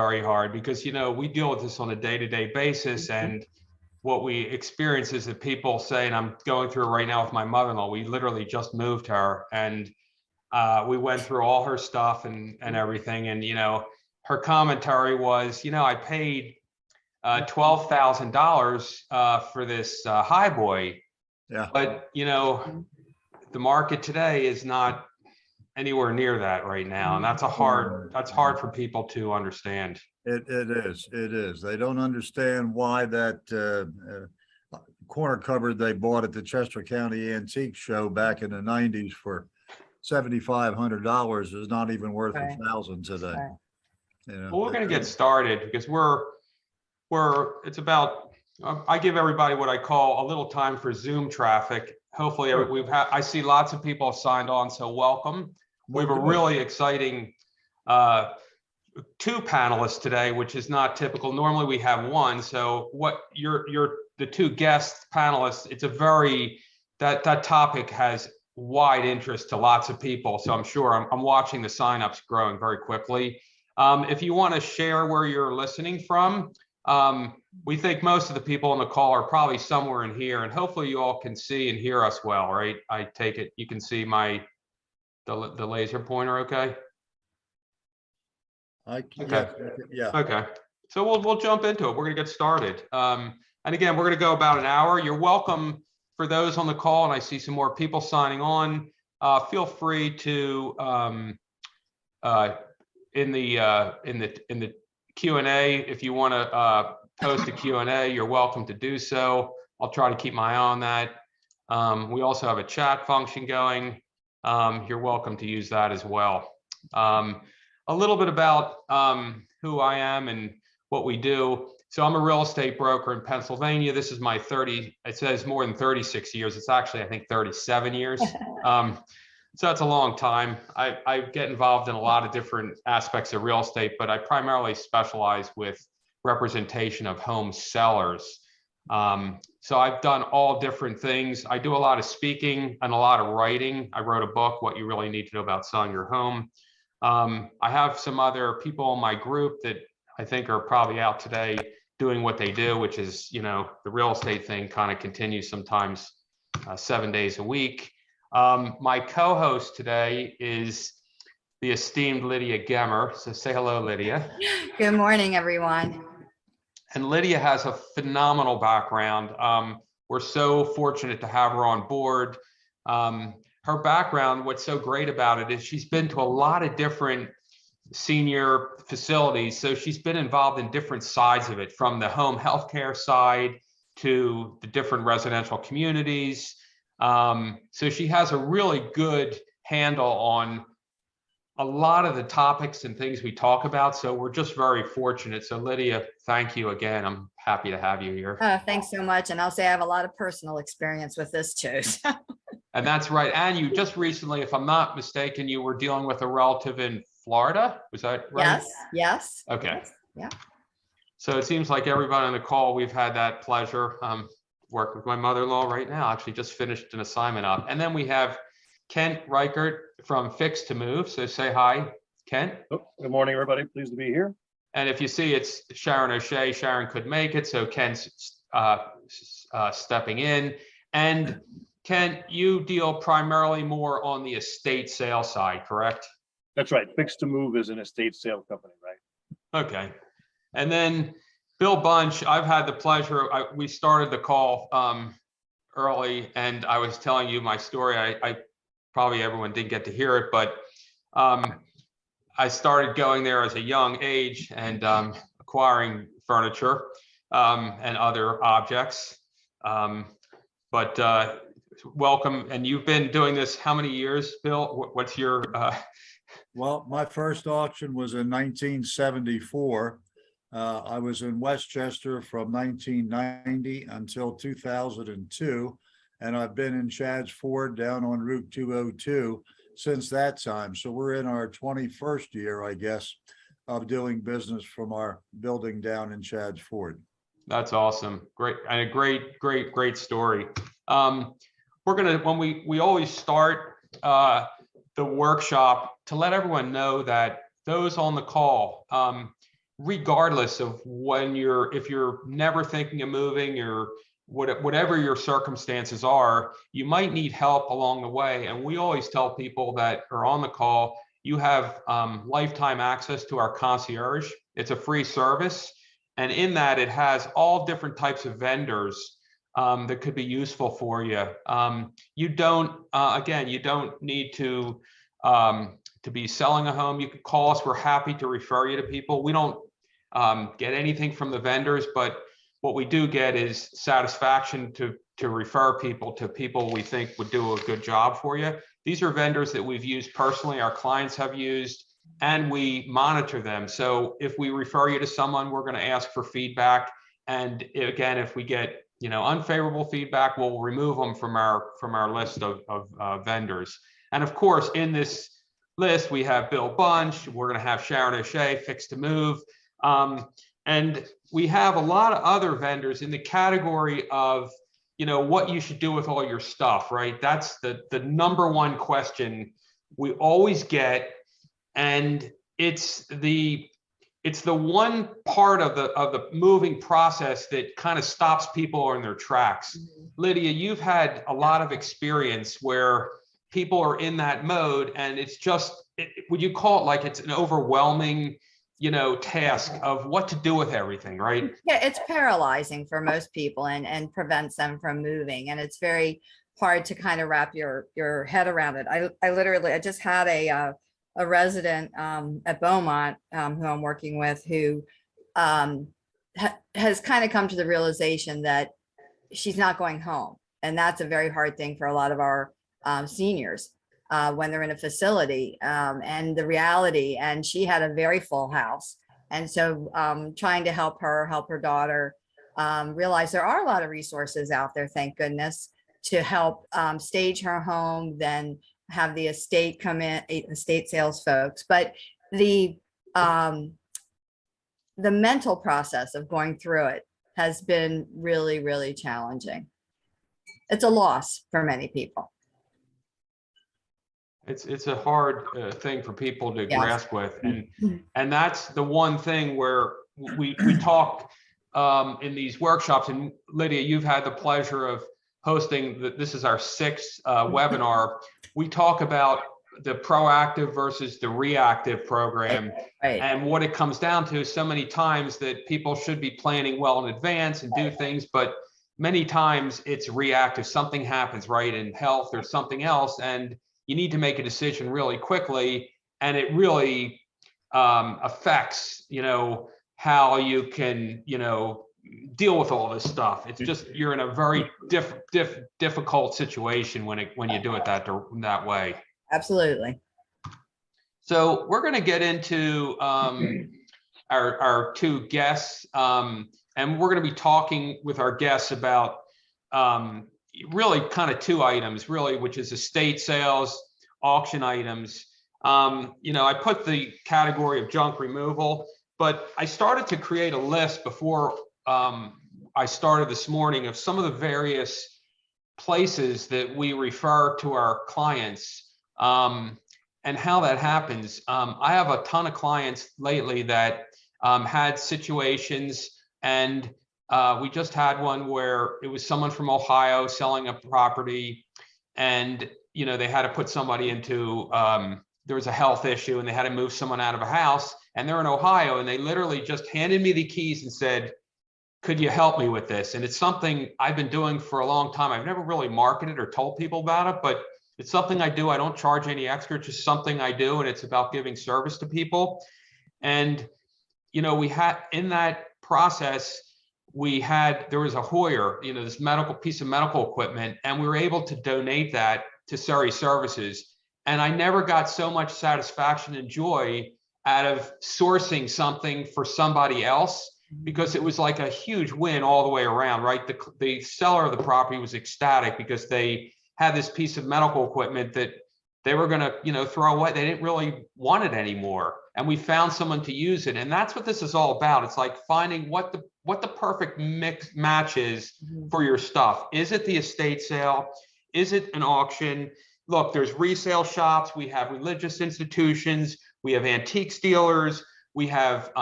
very hard because, we deal with this on a day-to-day basis. And what we experience is that people say, and I'm going through it right now with my mother-in-law, we literally just moved her, and we went through all her stuff and everything. And, her commentary was, I paid $12,000 for this highboy. Yeah. But, the market today is not anywhere near that right now. And that's hard for people to understand. It is. They don't understand why that corner cupboard they bought at the Chester County Antique Show back in the 90s for $7,500 is not even worth $1,000 today. Right. Well, we're going to get started because it's about, I give everybody what I call a little time for Zoom traffic. Hopefully I see lots of people signed on, so welcome. We have a really exciting two panelists today, which is not typical. Normally we have one. So what you're the two guest panelists, it's a that topic has wide interest to lots of people. So I'm sure I'm watching the signups growing very quickly. If you want to share where you're listening from, we think most of the people on the call are probably somewhere in here, and hopefully you all can see and hear us well, right? I take it you can see the laser pointer, okay? Okay. Yeah. Okay. So we'll jump into it. We're going to get started. And again, we're going to go about an hour. You're welcome for those on the call, and I see some more people signing on. Feel free to in the Q&A, if you want to post a Q&A, you're welcome to do so. I'll try to keep my eye on that. We also have a chat function going. You're welcome to use that as well. A little bit about who I am and what we do. So I'm a real estate broker in Pennsylvania. This is my it says more than 36 years. It's actually, I think, 37 years. So that's a long time. I get involved in a lot of different aspects of real estate, but I primarily specialize with representation of home sellers. So I've done all different things. I do a lot of speaking and a lot of writing. I wrote a book, What You Really Need to Know About Selling Your Home. I have some other people in my group that I think are probably out today doing what they do, which is, the real estate thing kind of continues sometimes 7 days a week. My co-host today is the esteemed Lydia Gemmer. So say hello, Lydia. Good morning, everyone. And Lydia has a phenomenal background. We're so fortunate to have her on board. Her background, what's so great about it is she's been to a lot of different senior facilities. So she's been involved in different sides of it, from the home healthcare side to the different residential communities. So she has a really good handle on a lot of the topics and things we talk about. So we're just very fortunate. So Lydia, thank you again. I'm happy to have you here. Thanks so much. And I'll say I have a lot of personal experience with this too. So. And that's right. And you just recently, if I'm not mistaken, you were dealing with a relative in Florida. Was that right? Yes. Okay. Yes, yeah. So it seems like everybody on the call, we've had that pleasure. Work with my mother-in-law right now. Actually just finished an assignment up. And then we have Kent Reichert from Fix to Move. So say hi, Kent. Oh, good morning, everybody. Pleased to be here. And if you see, it's Sharon O'Shea. Sharon could make it, so Kent's stepping in. And Kent, you deal primarily more on the estate sale side, correct? That's right. Fix to Move is an estate sale company, right? Okay. And then Bill Bunch, I've had the pleasure, we started the call early, and I was telling you my story. I probably everyone didn't get to hear it, but I started going there as a young age and acquiring furniture and other objects. But welcome, and you've been doing this how many years, Bill? What's your? Well, my first auction was in 1974. I was in Westchester from 1990 until 2002, and I've been in Chadds Ford down on Route 202 since that time. So we're in our 21st year, I guess, of doing business from our building down in Chadds Ford. That's awesome. Great. And a great story. We're going to, when we always start the workshop, to let everyone know that those on the call, regardless of if you're never thinking of moving or whatever your circumstances are, you might need help along the way. And we always tell people that are on the call, you have lifetime access to our concierge. It's a free service. And in that, it has all different types of vendors that could be useful for you. You don't, again, you don't need to be selling a home. You can call us. We're happy to refer you to people. We don't get anything from the vendors, but what we do get is satisfaction to refer people to people we think would do a good job for you. These are vendors that we've used personally, our clients have used, and we monitor them. So if we refer you to someone, we're going to ask for feedback. And again, if we get unfavorable feedback, we'll remove them from our list of vendors. And of course, in this list, we have Bill Bunch. We're going to have Sharon O'Shea, Fix to Move. And we have a lot of other vendors in the category of, what you should do with all your stuff, right? That's the number one question we always get. And it's the one part of the moving process that kind of stops people in their tracks. Lydia, you've had a lot of experience where people are in that mode, and it's just, would you call it like it's an overwhelming task of what to do with everything, right? Yeah, it's paralyzing for most people and prevents them from moving. And it's very hard to kind of wrap your head around it. I just had a resident at Beaumont who I'm working with who has kind of come to the realization that she's not going home. And that's a very hard thing for a lot of our seniors. When they're in a facility and the reality, and she had a very full house. And so trying to help her daughter realize there are a lot of resources out there, thank goodness, to help stage her home, then have the estate come in, estate sales folks. But the mental process of going through it has been really, really challenging. It's a loss for many people. It's a hard thing for people to Yes. grasp with, and that's the one thing where we talk in these workshops. And Lydia, you've had the pleasure of hosting. This is our sixth webinar. We talk about the proactive versus the reactive program, Right. and what it comes down to is so many times that people should be planning well in advance and do things, but many times it's reactive. Something happens, right, in health or something else, and you need to make a decision really quickly, and it really affects, how you can, deal with all this stuff. It's just, you're in a very difficult situation when you do it that way. Absolutely. So we're going to get into our two guests, and we're going to be talking with our guests about really kind of two items, really, which is estate sales, auction items. I put the category of junk removal, but I started to create a list before I started this morning of some of the various places that we refer to our clients and how that happens. I have a ton of clients lately that had situations, and we just had one where it was someone from Ohio selling a property, and they had to put somebody into there was a health issue, and they had to move someone out of a house, and they're in Ohio, and they literally just handed me the keys and said, could you help me with this? And it's something I've been doing for a long time. I've never really marketed or told people about it, but it's something I do. I don't charge any extra, just something I do, and it's about giving service to people. And we had, in that process, there was a Hoyer, this piece of medical equipment, and we were able to donate that to Surrey Services. And I never got so much satisfaction and joy out of sourcing something for somebody else, because it was like a huge win all the way around, right? The seller of the property was ecstatic because they had this piece of medical equipment that they were going to, throw away. They didn't really want it anymore. And we found someone to use it. And that's what this is all about. It's like finding what the perfect mix match is for your stuff. Is it the estate sale? Is it an auction? Look, there's resale shops. We have religious institutions. We have antiques dealers. We have,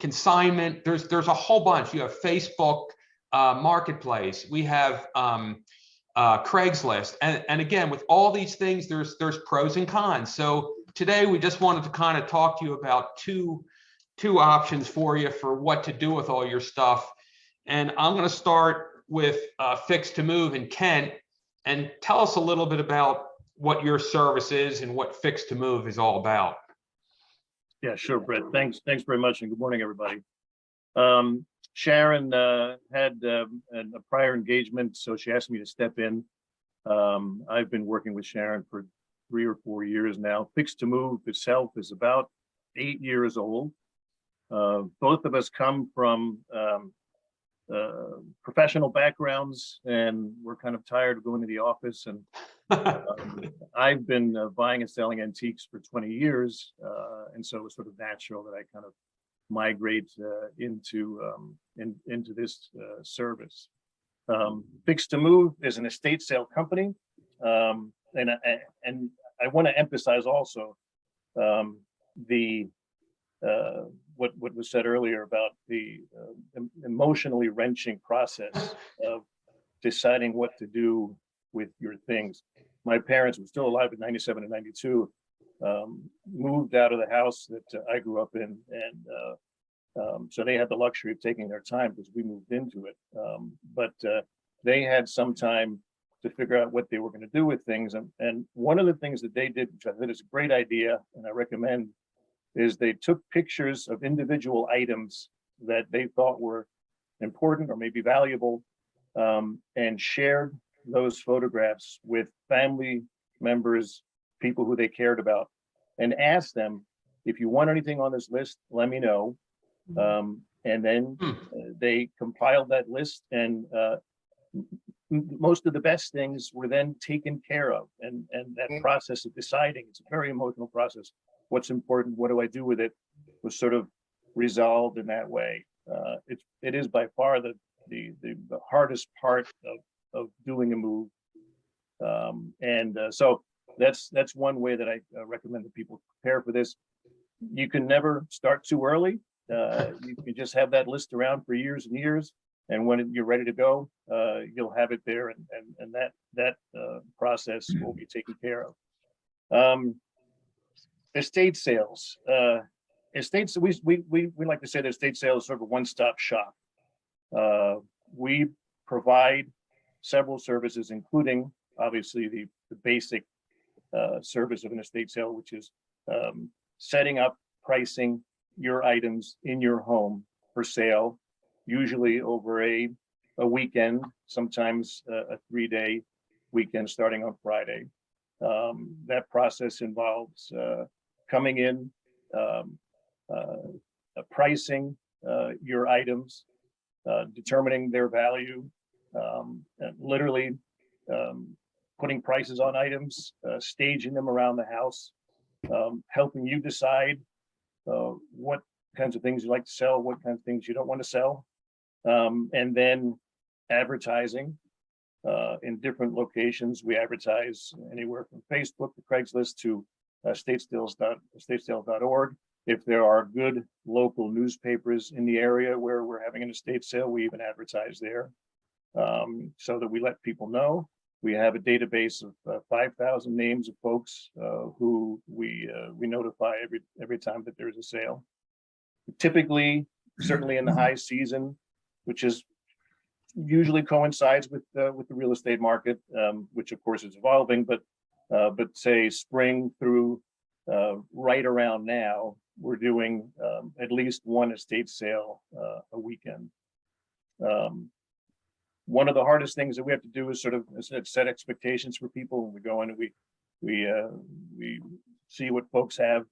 consignment. There's a whole bunch. You have Facebook Marketplace. We have Craigslist. And again, with all these things, there's pros and cons. So today we just wanted to kind of talk to you about two options for you for what to do with all your stuff. And I'm going to start with Fix to Move in Kent, and tell us a little bit about what your service is and what Fix to Move is all about. Yeah, sure, Brett. Thanks very much, and good morning, everybody. Sharon had a prior engagement, so she asked me to step in. I've been working with Sharon for 3 or 4 years now. Fix to Move itself is about 8 years old. Both of us come from professional backgrounds, and we're kind of tired of going to the office. And I've been buying and selling antiques for 20 years, and so it was sort of natural that I kind of migrate into this service. Fix to Move is an estate sale company, and I want to emphasize also what was said earlier about the emotionally wrenching process of deciding what to do with your things. My parents were still alive in 97 and 92, moved out of the house that I grew up in, and so they had the luxury of taking their time because we moved into it. But they had some time to figure out what they were going to do with things. And one of the things that they did, which I think is a great idea, and I recommend, is they took pictures of individual items that they thought were important or maybe valuable, and shared those photographs with family members, people who they cared about, and asked them, if you want anything on this list, let me know. And then they compiled that list, and most of the best things were then taken care of. And that process of deciding, it's a very emotional process. What's important? What do I do with it? Was sort of resolved in that way. It is by far the hardest part of doing a move. So that's one way that I recommend that people prepare for this. You can never start too early. You can just have that list around for years and years, and when you're ready to go, you'll have it there, and that process will be taken care of. Estate sales. Estates, we like to say that estate sales is sort of a one-stop shop. We provide several services, including obviously the basic service of an estate sale, which is setting up, pricing your items in your home for sale, usually over a weekend, sometimes a 3-day weekend starting on Friday. That process involves coming in, pricing your items, determining their value, and literally putting prices on items, staging them around the house, helping you decide what kinds of things you like to sell, what kinds of things you don't want to sell, and then advertising in different locations. We advertise anywhere from Facebook to Craigslist to estatesales.org. If there are good local newspapers in the area where we're having an estate sale, we even advertise there, so that we let people know. We have a database of 5,000 names of folks who we notify every time that there's a sale. Typically, certainly in the high season, which is usually coincides with the real estate market, which of course is evolving, but say spring through right around now, we're doing at least one estate sale a weekend. One of the hardest things that we have to do is sort of set expectations for people when we go in and we see what folks have,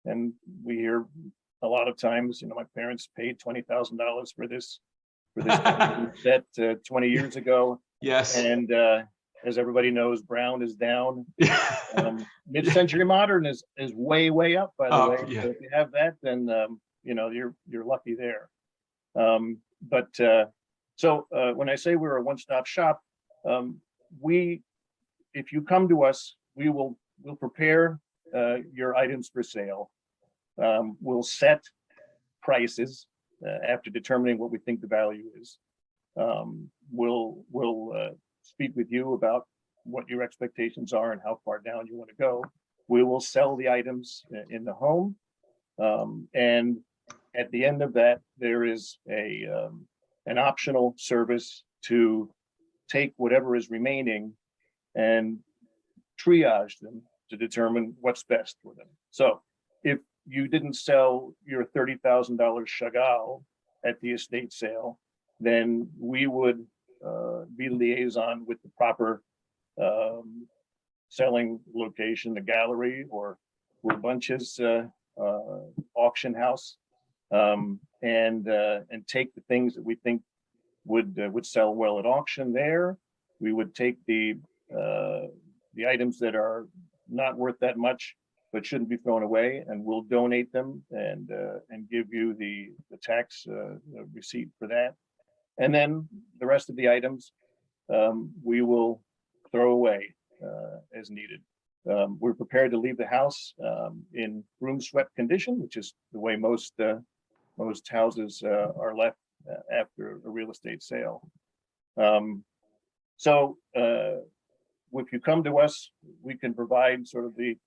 and we hear a lot of times, my parents paid $20,000 for this set 20 years ago. Yes. And as everybody knows, Brown is down. Mid-century modern is way up, by the way. Yeah. So if you have that, then you're lucky there. So when I say we're a one-stop shop, if you come to us, we'll prepare your items for sale. We'll set prices after determining what we think the value is, we'll speak with you about what your expectations are and how far down you want to go. We will sell the items in the home. And at the end of that, there is an optional service to take whatever is remaining and triage them to determine what's best for them. So if you didn't sell your $30,000 Chagall at the estate sale, then we would be liaison with the proper selling location, the gallery or Will Bunch's auction house, and take the things that we think would sell well at auction there. We would take the items that are not worth that much but shouldn't be thrown away, and we'll donate them and give you the tax receipt for that. And then the rest of the items we will throw away as needed. We're prepared to leave the house in room swept condition, which is the way most houses are left after a real estate sale. So if you come to us, we can provide sort of the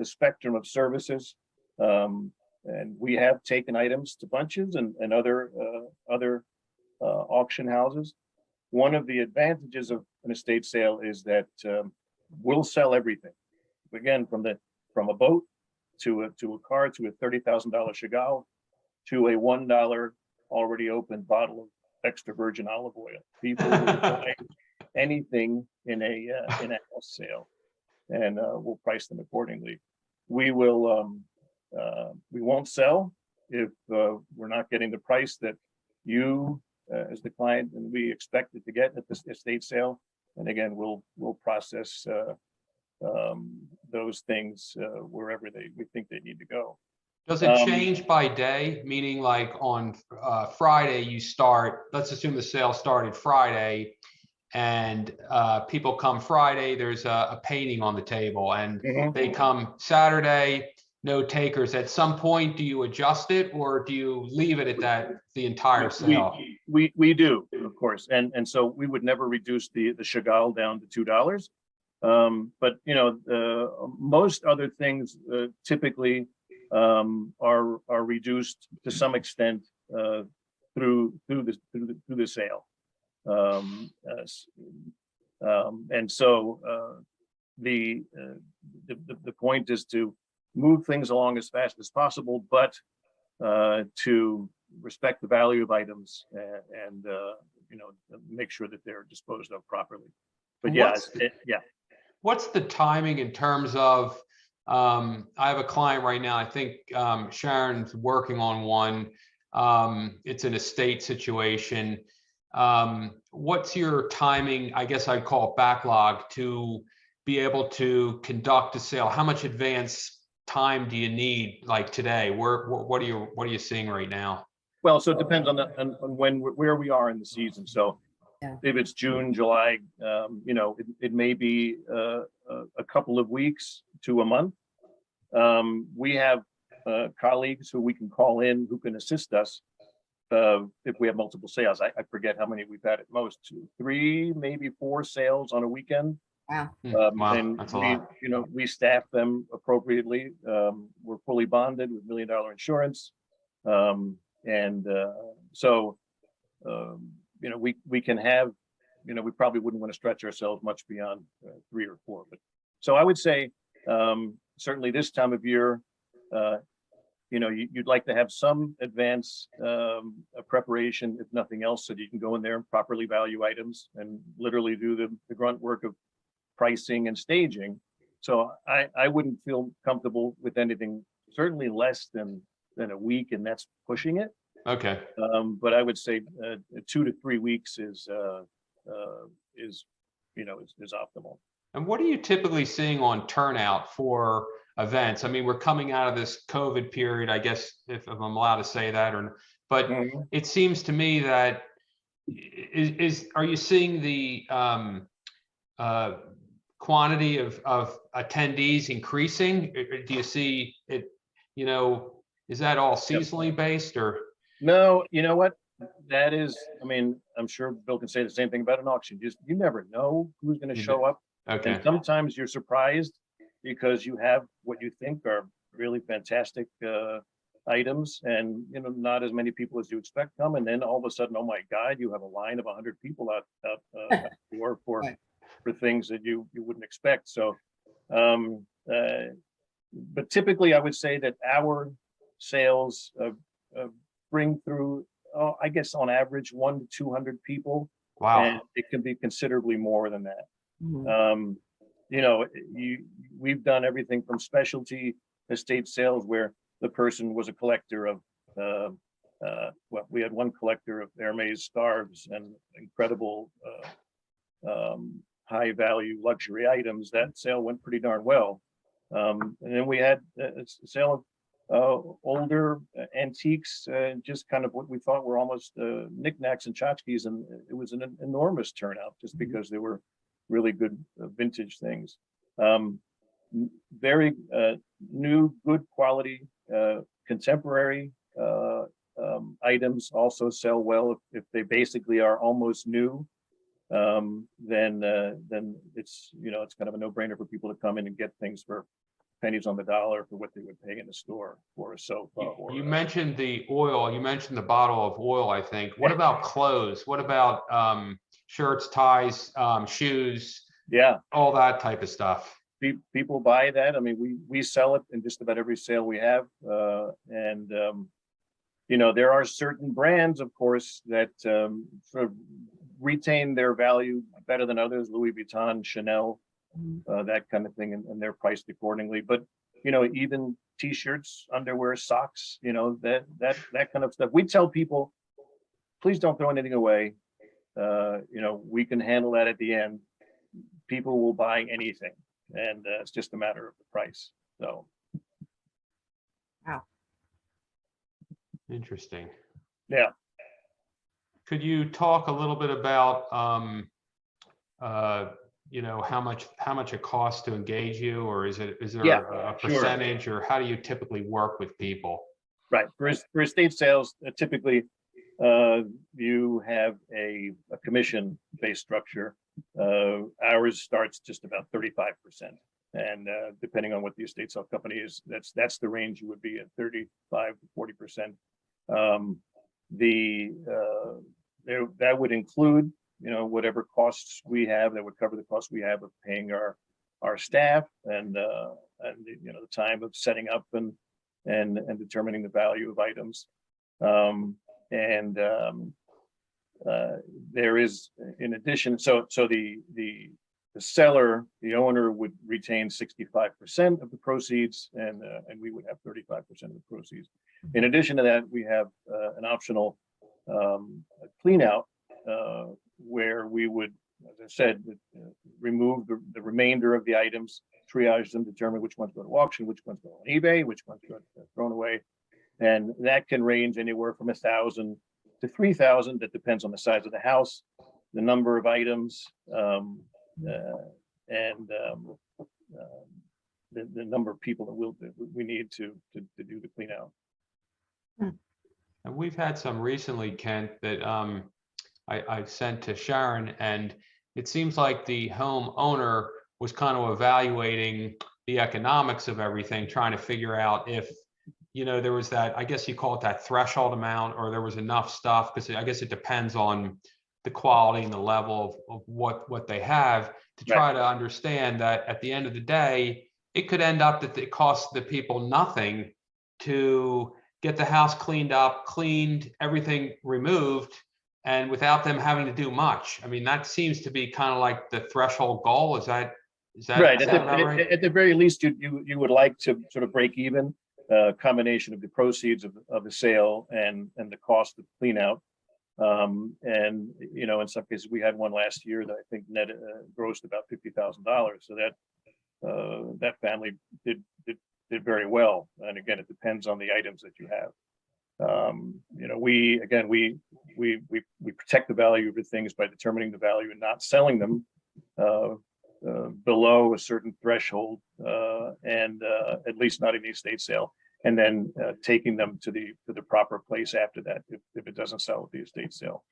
spectrum of services. And we have taken items to Bunches and other auction houses. One of the advantages of an estate sale is that we'll sell everything. Again, from a boat to a car to a $30,000 Chagall to a $1 already opened bottle of extra virgin olive oil. People will buy anything in a house sale, and we'll price them accordingly. We won't sell if we're not getting the price that you as the client and we expect it to get at this estate sale. And again, we'll process those things wherever we think they need to go. Does it change by day? Meaning like on Friday you start, let's assume the sale started Friday, and people come Friday, there's a painting on the table, and they come Saturday, no takers. At some point, do you adjust it, or do you leave it at that the entire sale? We do, of course, and so we would never reduce the Chagall down to $2. But you know, most other things typically are reduced to some extent through the sale. And so the point is to move things along as fast as possible, but to respect the value of items and you know, make sure that they're disposed of properly. But yeah, What's the timing in terms of, I have a client right now, I think Sharon's working on one. It's an estate situation. What's your timing? I guess I'd call it backlog to be able to conduct a sale. How much advance time do you need, like today? What are you seeing right now? Well, so it depends on where we are in the season. So yeah. If it's June, July, you know, it may be a couple of weeks to a month. We have colleagues who we can call in who can assist us if we have multiple sales. I forget how many we've had at most, 2, 3, maybe 4 sales on a weekend. Wow. Wow, And that's a lot. you know, we staff them appropriately. We're fully bonded with $1 million insurance. So you know, we can have, you know, we probably wouldn't want to stretch ourselves much beyond 3 or 4. But so I would say certainly this time of year, you know, you'd like to have some advance preparation, if nothing else, so that you can go in there and properly value items and literally do the grunt work of pricing and staging. So I wouldn't feel comfortable with anything certainly less than a week, and that's pushing it. Okay. But I would say 2 to 3 weeks is you know, is optimal. And what are you typically seeing on turnout for events? I mean, we're coming out of this COVID period, I guess, if I'm allowed to say that, but it seems to me that are you seeing the quantity of attendees increasing? Do you see it, you know, is that all seasonally based, or? No, you know what? That is, I mean, I'm sure Bill can say the same thing about an auction. You never know who's going to You show up. Okay. And sometimes you're surprised because you have what you think are really fantastic items, and not as many people as you expect come, and then all of a sudden, oh my God, you have a line of 100 people out the door Right. for things that you wouldn't expect. So, but typically, I would say that our sales bring through, I guess, on average, 1 to 200 people, and Wow. it can be considerably more than that. Mhm. We've done everything from specialty estate sales where the person was a collector of, well, we had one collector of Hermes scarves and incredible high value luxury items. That sale went pretty darn well. And then we had a sale of older antiques, just kind of what we thought were almost knickknacks and tchotchkes, and it was an enormous turnout just because they were really good vintage things. Very new, good quality, contemporary items also sell well if they basically are almost new. Then it's it's kind of a no-brainer for people to come in and get things for pennies on the dollar for what they would pay in the store for a sofa. You mentioned the oil, you mentioned the bottle of oil, I think. What about clothes? What about shirts, ties, shoes, Yeah, all that type of stuff? people buy that. I mean, we sell it in just about every sale we have, and there are certain brands, of course, that sort of retain their value better than others. Louis Vuitton, Chanel, that kind of thing, and they're priced accordingly. But even t-shirts, underwear, socks, that kind of stuff. We tell people, please don't throw anything away. We can handle that at the end. People will buy anything, and it's just a matter of the price. So. Wow. Interesting. Yeah. Could you talk a little bit about how much it costs to engage you, or is there Yeah, a sure. percentage, or how do you typically work with people? Right. For estate sales, typically you have a commission-based structure. Ours starts just about 35%, and depending on what the estate sale company is, that's the range you would be at, 35 to 40%. That would include whatever costs we have, that would cover the costs we have of paying our staff and the time of setting up and determining the value of items. There is, in addition, so the seller, the owner, would retain 65% of the proceeds, and we would have 35% of the proceeds. In addition to that, we have an optional clean out where we would, as I said, remove the remainder of the items, triage them, determine which ones go to auction, which ones go on eBay, which ones go thrown away, and that can range anywhere from 1,000 to 3,000. That depends on the size of the house, the number of items, and the number of people that we need to do the clean out. And we've had some recently, Kent, that I sent to Sharon, and it seems like the home owner was kind of evaluating the economics of everything, trying to figure out if there was that, I guess you call it that threshold amount, or there was enough stuff, because I guess it depends on the quality and the level of what they have, to try to understand that at the end of the day, it could end up that it costs the people nothing to get the house cleaned up, everything removed, and without them having to do much. I mean, that seems to be kind of like the threshold goal. Is that right? right? At the very least, you would like to sort of break even. Combination of the proceeds of the sale and the cost of clean out. And in some cases, we had one last year that I think net grossed about $50,000. So that family did very well. And again, it depends on the items that you have. We protect the value of the things by determining the value and not selling them below a certain threshold, and at least not in the estate sale. and then taking them to the proper place after that if it doesn't sell at the estate sale.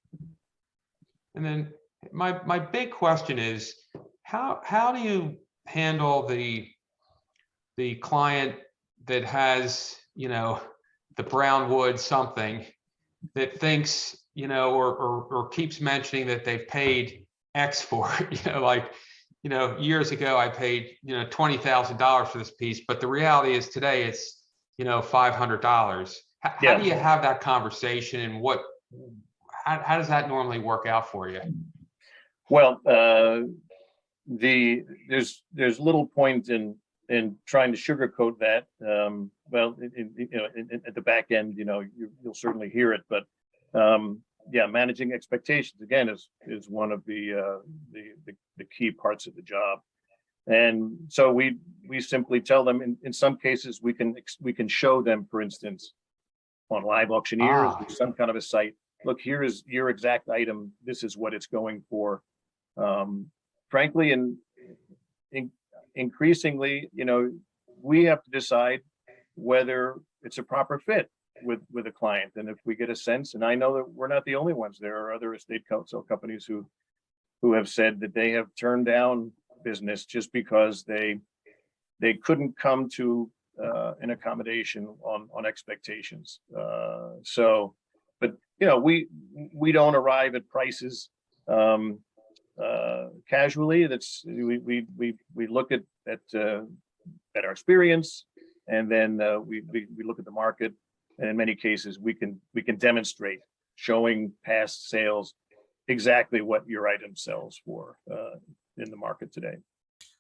And then my big question is, how do you handle the client that has, the brown wood something that thinks, or keeps mentioning that they've paid X for it, like, years ago I paid, $20,000 for this piece, but the reality is today it's, $500. How do you have that conversation, and how does that normally work out for you? Well, there's little point in trying to sugarcoat that. Well, at the back end, you'll certainly hear it, but managing expectations again is one of the key parts of the job. And so we simply tell them, in some cases we can show them, for instance, on Live Auctioneers or some kind of a site, look, here is your exact item, this is what it's going for. Frankly, and increasingly, we have to decide whether it's a proper fit with a client. And if we get a sense, and I know that we're not the only ones, there are other estate sale companies who have said that they have turned down business just because they couldn't come to an accommodation on expectations. But we don't arrive at prices casually. That's we look at our experience, and then we look at the market, and in many cases we can demonstrate, showing past sales, exactly what your item sells for in the market today.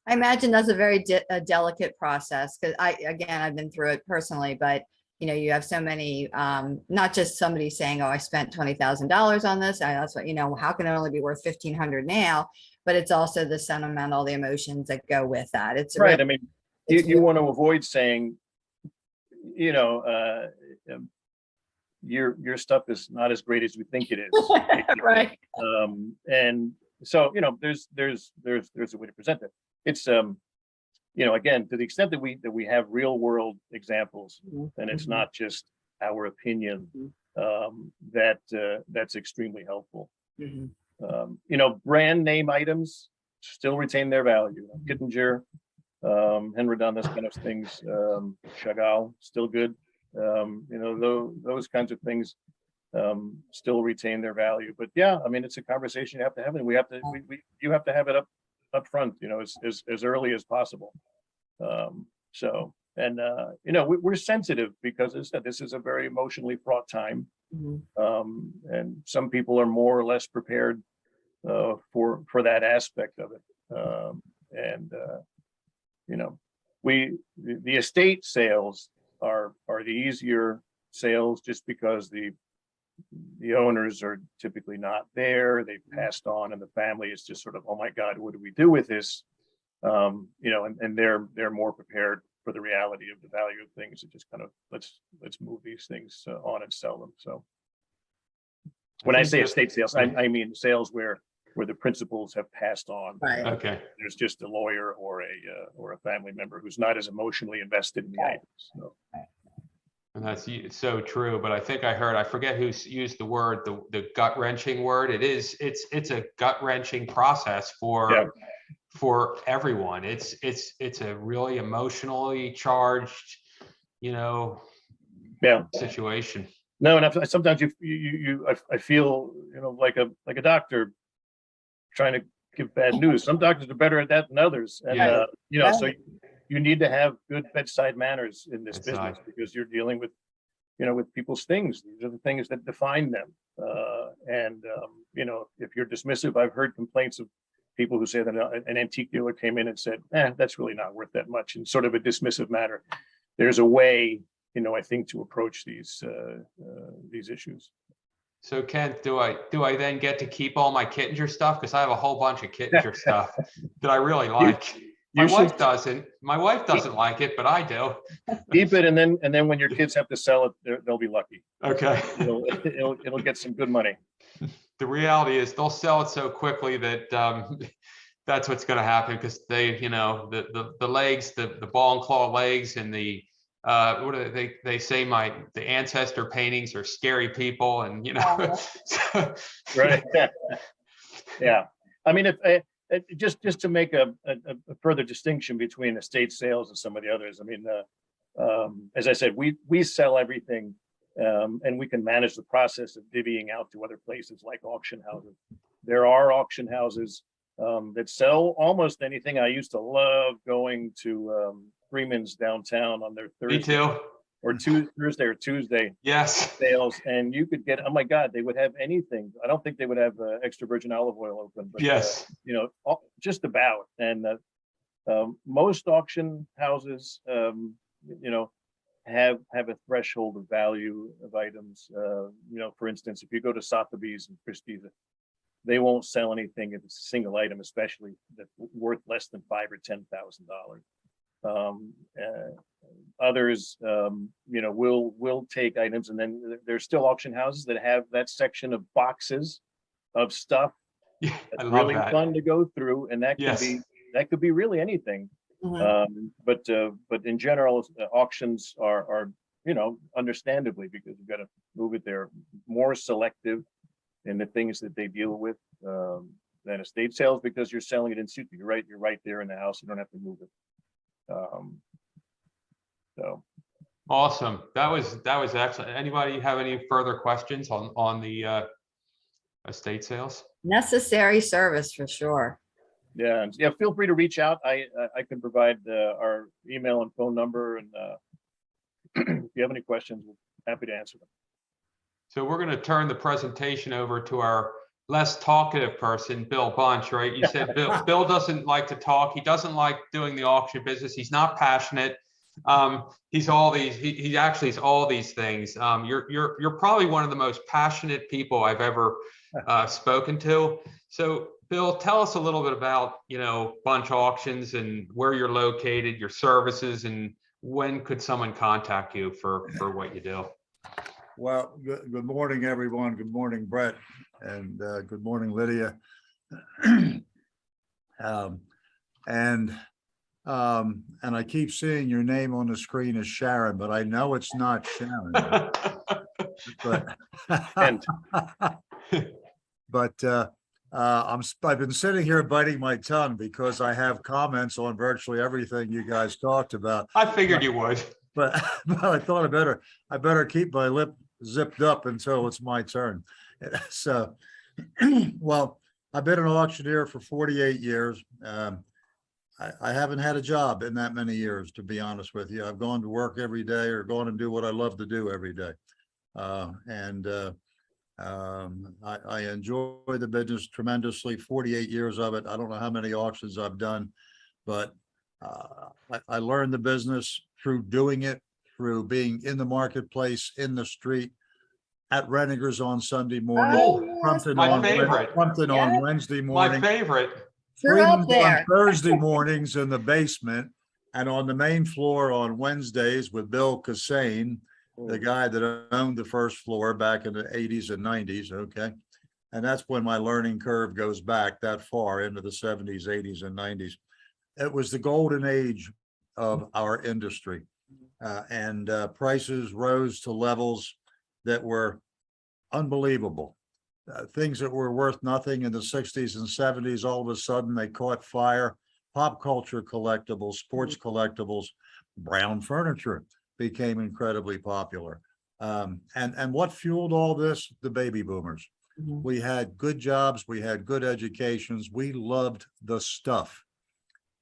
I imagine that's a very delicate process, because I've been through it personally, but you have so many, not just somebody saying, oh, I spent $20,000 on this. That's what, how can it only be worth $1,500 now? But it's also the sentimental, the emotions that go with that. It's right. Really, I mean, you want to avoid saying, your stuff is not as great as we think it is. right. And so, there's a way to present it. It's, again, to the extent that we have real world examples, and it's not just our opinion, that's extremely helpful. Brand name items still retain their value. Kittinger, Henry, this kind of things, Chagall, still good. Those kinds of things still retain their value. But yeah, I mean, it's a conversation you have to have, and you have to have it up front, as early as possible. We're sensitive because, as I said, this is a very emotionally fraught time, and some people are more or less prepared for that aspect of it. The estate sales are the easier sales, just because the owners are typically not there. They've passed on, and the family is just sort of, oh my God, what do we do with this? And they're more prepared for the reality of the value of things, and just kind of let's move these things on and sell them. So when I say estate sales, I mean sales where the principals have passed on. Right. Okay. There's just a lawyer or a family member who's not as emotionally invested in the items. So. And that's so true. But I think I forget who used the word, the gut wrenching word. It's a gut wrenching process for everyone. It's a really emotionally charged, situation. No, and sometimes I feel, like a doctor trying to give bad news. Some doctors are better at that than others, and so you need to have good bedside manners in this business, because you're dealing with, with people's things. These are the things that define them, if you're dismissive, I've heard complaints of people who say that an antique dealer came in and said, that's really not worth that much, in sort of a dismissive manner. There's a way, I think, to approach these issues. So Kent, do I then get to keep all my Kittinger stuff? Because I have a whole bunch of Kittinger stuff that I really like. My wife doesn't like it, but I do. Keep it, and then when your kids have to sell it, they'll be lucky. Okay. It'll get some good money. The reality is they'll sell it so quickly that that's what's going to happen, because they, the legs, the ball and claw legs, and the what do they say the ancestor paintings are scary people, and so- Right. Yeah. I mean, if just to make a further distinction between estate sales and some of the others, I mean, as I said, we sell everything, and we can manage the process of divvying out to other places like auction houses. There are auction houses that sell almost anything. I used to love going to Freeman's downtown on their Me Thursday too. or Thursday or Tuesday Yes. sales, and you could get, oh my God, they would have anything. I don't think they would have extra virgin olive oil open, but Yes. just about. And most auction houses, have a threshold of value of items. For instance, if you go to Sotheby's and Christie's, they won't sell anything if it's a single item, especially that's worth less than $5,000 or $10,000. Others, will take items, and then there's still auction houses that have that section of boxes of stuff. Yeah, That's I love really that. fun to go through, and that could be really anything. Mhm. But in general, auctions are understandably, because you've got to move it, they're more selective in the things that they deal with than estate sales, because you're selling it in situ. You're right there in the house. You don't have to move it. So Awesome. That was excellent. Anybody have any further questions on the estate sales? Necessary service for sure. yeah, feel free to reach out. I can provide our email and phone number, and if you have any questions, we're happy to answer them. So we're going to turn the presentation over to our less talkative person, Bill Bunch, right? You said Bill doesn't like to talk. He doesn't like doing the auction business. He's not passionate. He's all these. He actually is all these things. You're probably one of the most passionate people I've ever spoken to. So Bill, tell us a little bit about Bunch Auctions and where you're located, your services, and when could someone contact you for what you do? Well, good morning, everyone. Good morning, Brett, and good morning, Lydia. And I keep seeing your name on the screen as Sharon, but I know it's not Sharon. But I've been sitting here biting my tongue because I have comments on virtually everything you guys talked about. I figured you would. But I thought I better keep my lip zipped up until it's my turn. So, well, I've been an auctioneer for 48 years. I haven't had a job in that many years, to be honest with you. I've gone to work every day or gone and do what I love to do every day. I enjoy the business tremendously. 48 years of it. I don't know how many auctions I've done, but I learned the business through doing it, through being in the marketplace, in the street, at Renninger's on Sunday morning, Crumpton My favorite. on Wednesday morning, My favorite. You're up Freeman's on there. Thursday mornings in the basement, and on the main floor on Wednesdays with Bill Cassane, the guy that owned the first floor back in the 80s and 90s. Okay. And that's when my learning curve goes back that far into the 70s, 80s, and 90s. It was the golden age of our industry. And prices rose to levels that were unbelievable. Things that were worth nothing in the 60s and 70s, all of a sudden they caught fire. Pop culture collectibles, sports collectibles, brown furniture became incredibly popular. And what fueled all this? The baby boomers. Mhm. We had good jobs, we had good educations, we loved the stuff.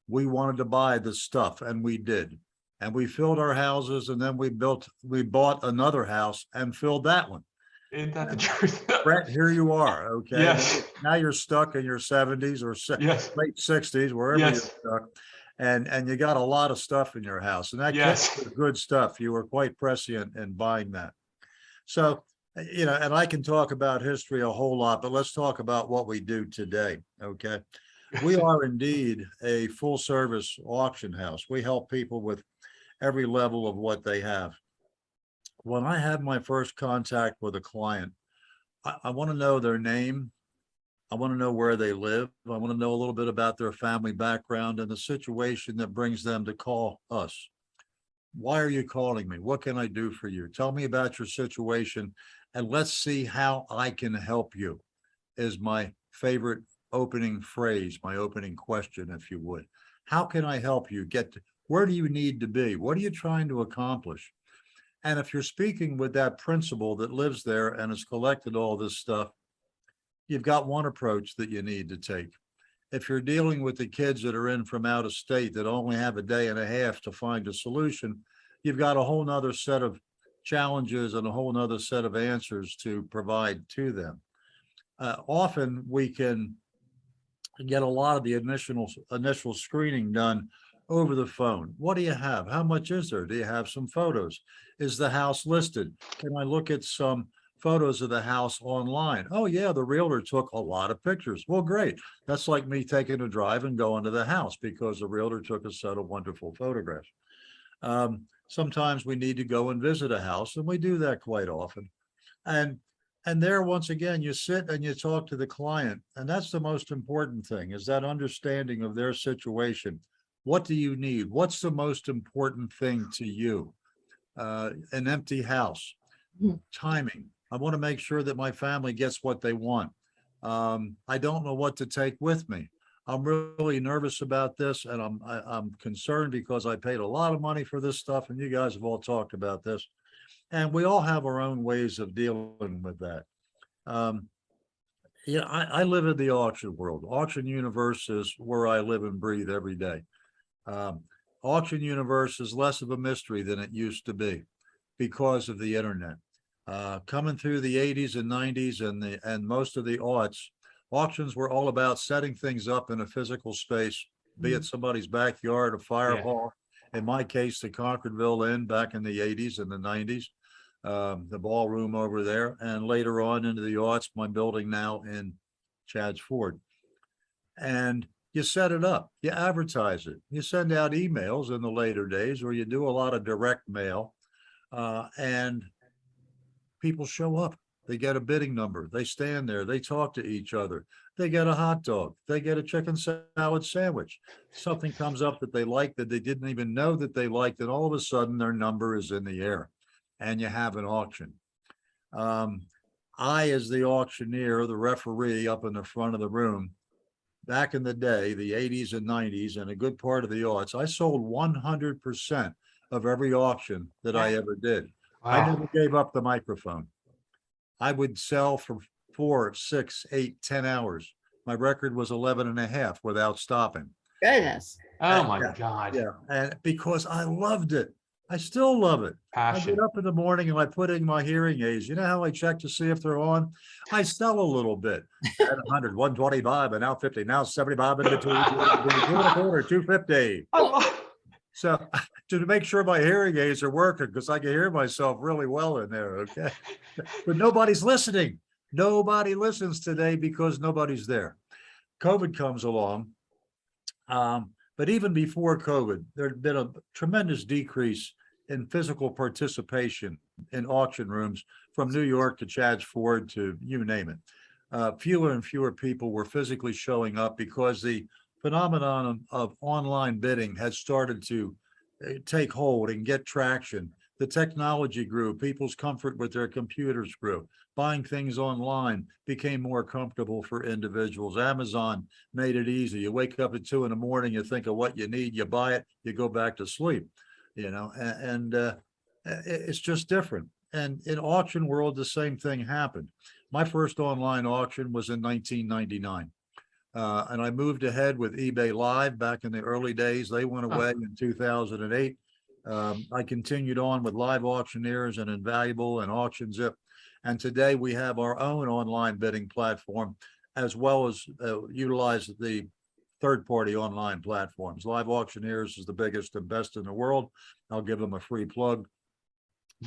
We wanted to buy the stuff, and we did. And we filled our houses, and then we bought another house and filled that one. Isn't that the truth? Brett, here you are, okay? Yes. Now you're stuck in your 70s or Yes. late 60s, wherever Yes. you're stuck. And you got a lot of stuff in your house, and that Yes. was good stuff. You were quite prescient in buying that. So, and I can talk about history a whole lot, but let's talk about what we do today, okay? We are indeed a full service auction house. We help people with every level of what they have. When I have my first contact with a client, I want to know their name. I want to know where they live. I want to know a little bit about their family background and the situation that brings them to call us. Why are you calling me? What can I do for you? Tell me about your situation and let's see how I can help you, is my favorite opening phrase, my opening question, if you would. How can I help you get to, where do you need to be? What are you trying to accomplish? And if you're speaking with that principal that lives there and has collected all this stuff, you've got one approach that you need to take. If you're dealing with the kids that are in from out of state that only have a day and a half to find a solution, you've got a whole nother set of challenges and a whole nother set of answers to provide to them. Often we can get a lot of the initial screening done over the phone. What do you have? How much is there? Do you have some photos? Is the house listed? Can I look at some photos of the house online? Oh yeah, the realtor took a lot of pictures. Well, great. That's like me taking a drive and going to the house because the realtor took a set of wonderful photographs. Sometimes we need to go and visit a house, and we do that quite often. And there, once again, you sit and you talk to the client, and that's the most important thing, is that understanding of their situation. What do you need? What's the most important thing to you? An empty house, timing. I want to make sure that my family gets what they want. I don't know what to take with me. I'm really nervous about this, and I'm concerned because I paid a lot of money for this stuff, and you guys have all talked about this. And we all have our own ways of dealing with that. Yeah, I live in the auction world. Auction Universe is where I live and breathe every day. Auction Universe is less of a mystery than it used to be because of the internet. Coming through the 80s and 90s and most of the aughts, auctions were all about setting things up in a physical space, be it somebody's backyard, a fire hall. In my case, the Concordville Inn back in the 80s and the 90s. The ballroom over there, and later on into the aughts, my building now in Chadds Ford. And you set it up, you advertise it, you send out emails in the later days, or you do a lot of direct mail, and people show up. They get a bidding number, they stand there, they talk to each other, they get a hot dog, they get a chicken salad sandwich. Something comes up that they like that they didn't even know that they liked, and all of a sudden their number is in the air. And you have an auction. I, as the auctioneer, the referee up in the front of the room, back in the day, the 80s and 90s, and a good part of the aughts, I sold 100% of every auction that I ever did. I never gave up the microphone. I would sell for 4, 6, 8, 10 hours. My record was 11 and a half without stopping. Goodness. Oh my God. Yeah, and because I loved it. I still love it. Passion. I get up in the morning and I put in my hearing aids. You know how I check to see if they're on? I sell a little bit. At 100, 125, and now 50, now 75, and between 250. So to make sure my hearing aids are working, because I can hear myself really well in there, okay? But nobody's listening. Nobody listens today because nobody's there. COVID comes along. But even before COVID, there had been a tremendous decrease in physical participation in auction rooms from New York to Chadds Ford to you name it. Fewer and fewer people were physically showing up because the phenomenon of online bidding had started to take hold and get traction. The technology grew, people's comfort with their computers grew. Buying things online became more comfortable for individuals. Amazon made it easy. You wake up at 2 in the morning, you think of what you need, you buy it, you go back to sleep, you know, and it's just different. And in auction world, the same thing happened. My first online auction was in 1999. And I moved ahead with eBay Live back in the early days. They went away in 2008. I continued on with Live Auctioneers and Invaluable and Auction Zip. And today we have our own online bidding platform, as well as utilize the third-party online platforms. Live Auctioneers is the biggest and best in the world. I'll give them a free plug,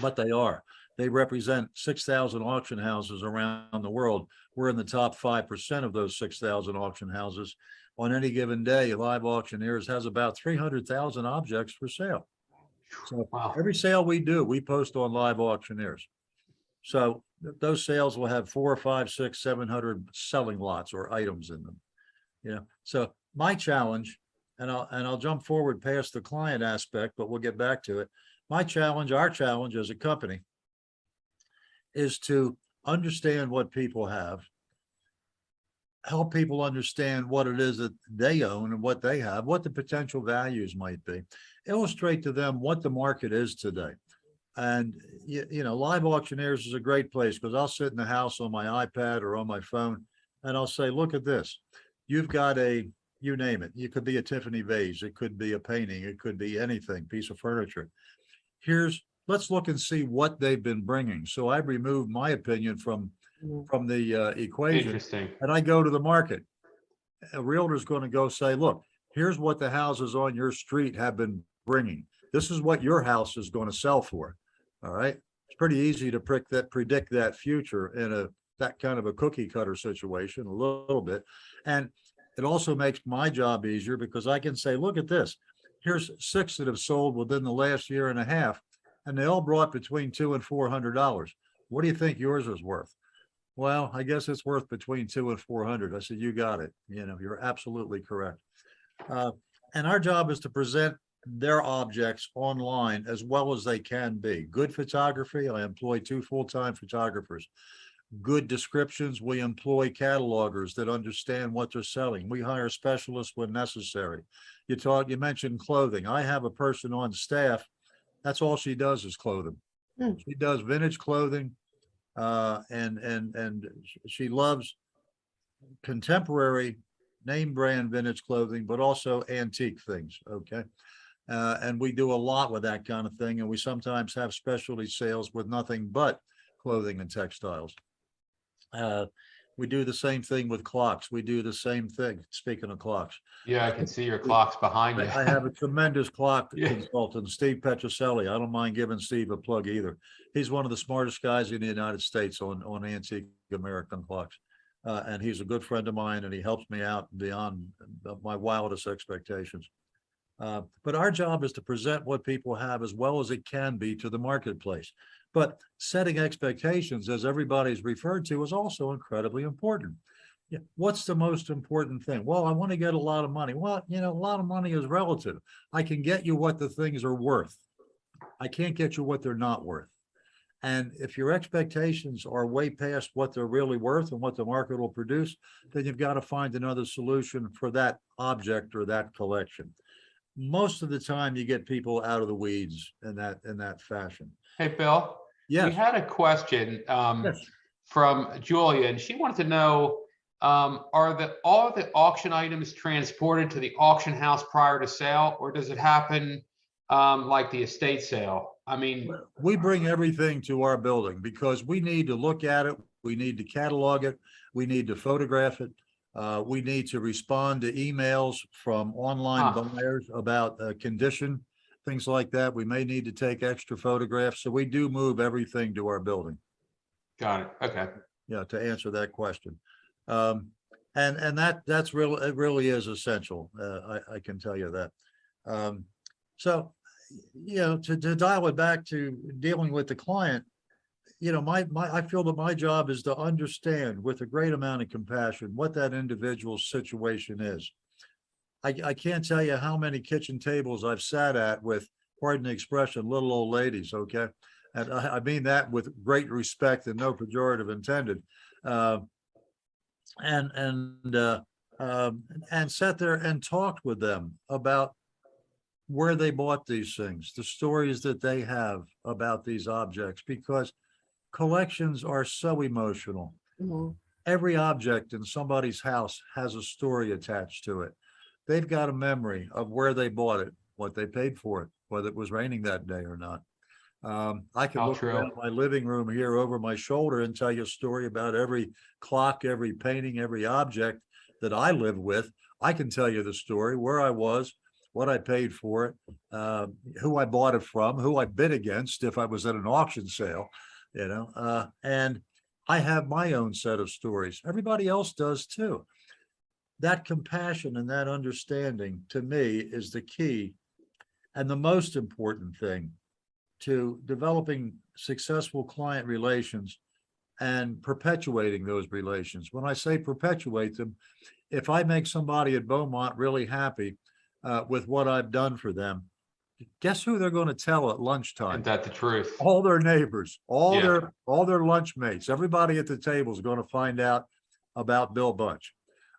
but they are. They represent 6,000 auction houses around the world. We're in the top 5% of those 6,000 auction houses. On any given day, Live Auctioneers has about 300,000 objects for sale. So every sale we do, we post on Live Auctioneers. So those sales will have 4, 5, 6, 700 selling lots or items in them. You know, so my challenge, and I'll jump forward past the client aspect, but we'll get back to it. my challenge, our challenge as a company is to understand what people have, help people understand what it is that they own and what they have, what the potential values might be, illustrate to them what the market is today. And, you know, Live Auctioneers is a great place because I'll sit in the house on my iPad or on my phone and I'll say, look at this. You've got you name it. It could be a Tiffany vase. It could be a painting. It could be anything, piece of furniture. Let's look and see what they've been bringing. So I've removed my opinion from the equation. Interesting. And I go to the market. A realtor's going to go say, look, here's what the houses on your street have been bringing. This is what your house is going to sell for. All right. It's pretty easy to predict that future in that kind of a cookie cutter situation a little bit. And it also makes my job easier because I can say, look at this. Here's 6 that have sold within the last year and a half, and they all brought between $200 and $400. What do you think yours is worth? Well, I guess it's worth between $200 and $400. I said, you got it. You know, you're absolutely correct. And our job is to present their objects online as well as they can be. Good photography. I employ 2 full-time photographers. Good descriptions. We employ catalogers that understand what they're selling. We hire specialists when necessary. You mentioned clothing. I have a person on staff. That's all she does is clothing. She does vintage clothing. And she loves contemporary name brand vintage clothing, but also antique things. Okay. And we do a lot with that kind of thing. And we sometimes have specialty sales with nothing but clothing and textiles. We do the same thing with clocks. We do the same thing. Speaking of clocks. Yeah, I can see your clocks behind you. I have a tremendous clock Yeah. consultant, Steve Petroselli. I don't mind giving Steve a plug either. He's one of the smartest guys in the United States on antique American clocks. And he's a good friend of mine and he helps me out beyond my wildest expectations. But our job is to present what people have as well as it can be to the marketplace. But setting expectations, as everybody's referred to, is also incredibly important. Yeah. What's the most important thing? Well, I want to get a lot of money. Well, you know, a lot of money is relative. I can get you what the things are worth. I can't get you what they're not worth. And if your expectations are way past what they're really worth and what the market will produce, then you've got to find another solution for that object or that collection. Most of the time you get people out of the weeds in that fashion. Hey, Bill. Yes. We had a question Yes. from Julia, and she wanted to know, are all the auction items transported to the auction house prior to sale, or does it happen like the estate sale? I mean, we bring everything to our building because we need to look at it. We need to catalog it. We need to photograph it. We need to respond to emails from online buyers about condition, things like that. We may need to take extra photographs. So we do move everything to our building. Got it. Okay. Yeah, to answer that question. And that's real, it really is essential. I can tell you that. So, you know, to dial it back to dealing with the client, you know, I feel that my job is to understand with a great amount of compassion what that individual's situation is. I can't tell you how many kitchen tables I've sat at with, pardon the expression, little old ladies, okay? And I mean that with great respect and no pejorative intended. And sat there and talked with them about where they bought these things, the stories that they have about these objects, because collections are so emotional. Mm-hmm. Every object in somebody's house has a story attached to it. They've got a memory of where they bought it, what they paid for it, whether it was raining that day or not. I can look around my living room here over my shoulder and tell you a story about every clock, every painting, every object that I live with. I can tell you the story, where I was, what I paid for it, who I bought it from, who I bid against if I was at an auction sale, you know, and I have my own set of stories. Everybody else does too. That compassion and that understanding to me is the key and the most important thing to developing successful client relations and perpetuating those relations. When I say perpetuate them, if I make somebody at Beaumont really happy with what I've done for them, guess who they're going to tell at Isn't lunchtime? that the truth? All their neighbors, Yeah. all their lunch mates, everybody at the table is going to find out about Bill Bunch.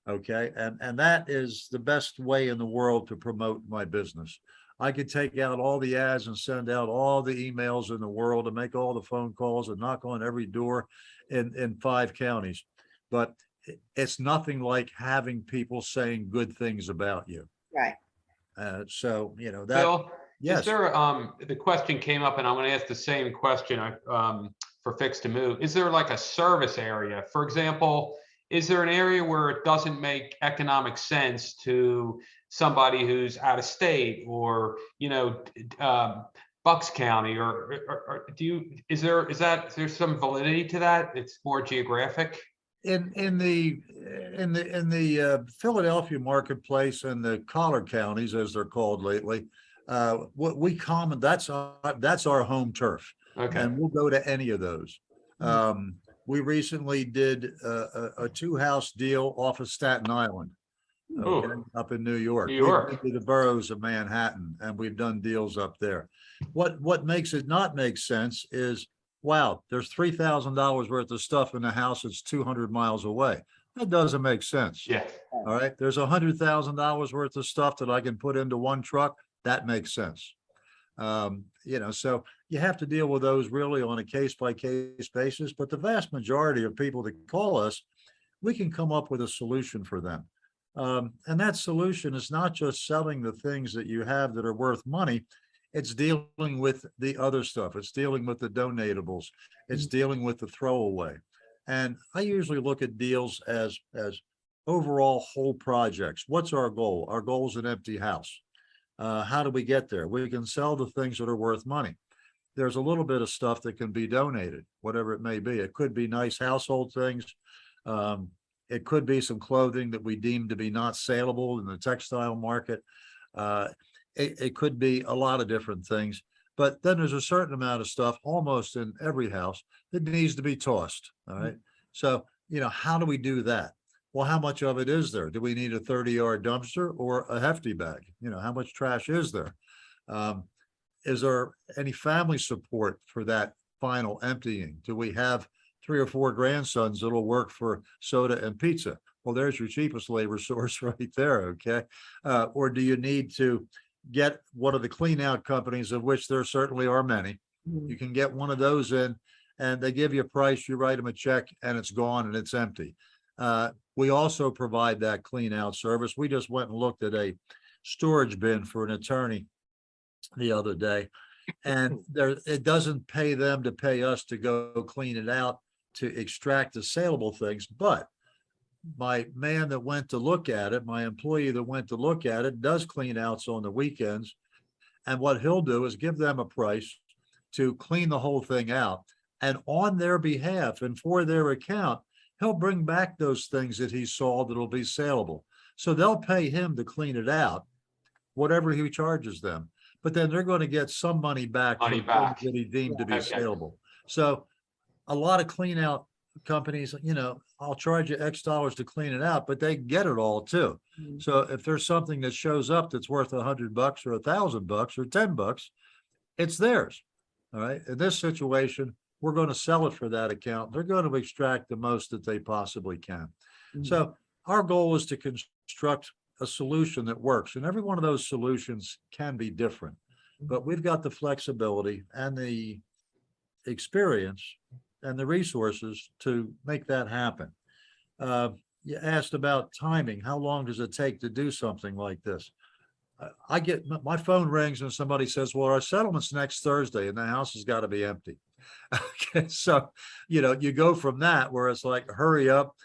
Okay, and that is the best way in the world to promote my business. I could take out all the ads and send out all the emails in the world and make all the phone calls and knock on every door in 5 counties. But it's nothing like having people saying good things about you. Right. So, that, Bill, is yes, there, the question came up and I'm going to ask the same question, for Fix to Move. Is there like a service area? For example, is there an area where it doesn't make economic sense to somebody who's out of state or, Bucks County or is there some validity to that? It's more geographic? in the Philadelphia marketplace and the collar counties, as they're called lately, what we common, that's our home turf. Okay. And we'll go to any of those. We recently did a 2-house deal off of Staten Island, okay, Ooh. up in New York. New York. We've been to the boroughs of Manhattan, and we've done deals up there. What makes it not make sense is, wow, there's $3,000 worth of stuff in the house that's 200 miles away. That doesn't make sense. Yeah. All right, there's $100,000 worth of stuff that I can put into one truck. That makes sense. So you have to deal with those really on a case by case basis, but the vast majority of people that call us, we can come up with a solution for them. And that solution is not just selling the things that you have that are worth money. It's dealing with the other stuff. It's dealing with the donatables. It's dealing with the throwaway. And I usually look at deals as overall whole projects. What's our goal? Our goal is an empty house. How do we get there? We can sell the things that are worth money. There's a little bit of stuff that can be donated, whatever it may be. It could be nice household things. It could be some clothing that we deem to be not saleable in the textile market. It could be a lot of different things, but then there's a certain amount of stuff almost in every house that needs to be tossed. All right. So, how do we do that? Well, how much of it is there? Do we need a 30-yard dumpster or a hefty bag? How much trash is there? Is there any family support for that final emptying? Do we have 3 or 4 grandsons that'll work for soda and pizza? Well, there's your cheapest labor source right there. Okay. Or do you need to get one of the clean out companies, of which there certainly are many? You can get one of those in and they give you a price, you write them a check and it's gone and it's empty. We also provide that clean out service. We just went and looked at a storage bin for an attorney the other day, and it doesn't pay them to pay us to go clean it out to extract the saleable things. But my man that went to look at it, my employee that went to look at it, does clean outs on the weekends. And what he'll do is give them a price to clean the whole thing out. And on their behalf and for their account, he'll bring back those things that he saw that'll be saleable. So they'll pay him to clean it out, whatever he charges them. But then they're going to get some money back Money from back. things that he deemed to be Okay. saleable. So a lot of clean out companies, I'll charge you X dollars to clean it out, but they get it all too. So if there's something that shows up that's worth $100 or $1,000 or $10, it's theirs. All right. In this situation, we're going to sell it for that account. They're going to extract the most that they possibly can. So our goal is to construct a solution that works, and every one of those solutions can be different, but we've got the flexibility and the experience and the resources to make that happen. You asked about timing. How long does it take to do something like this? I get my phone rings and somebody says, well, our settlement's next Thursday and the house has got to be empty. Okay, so, you go from that where it's like, hurry up,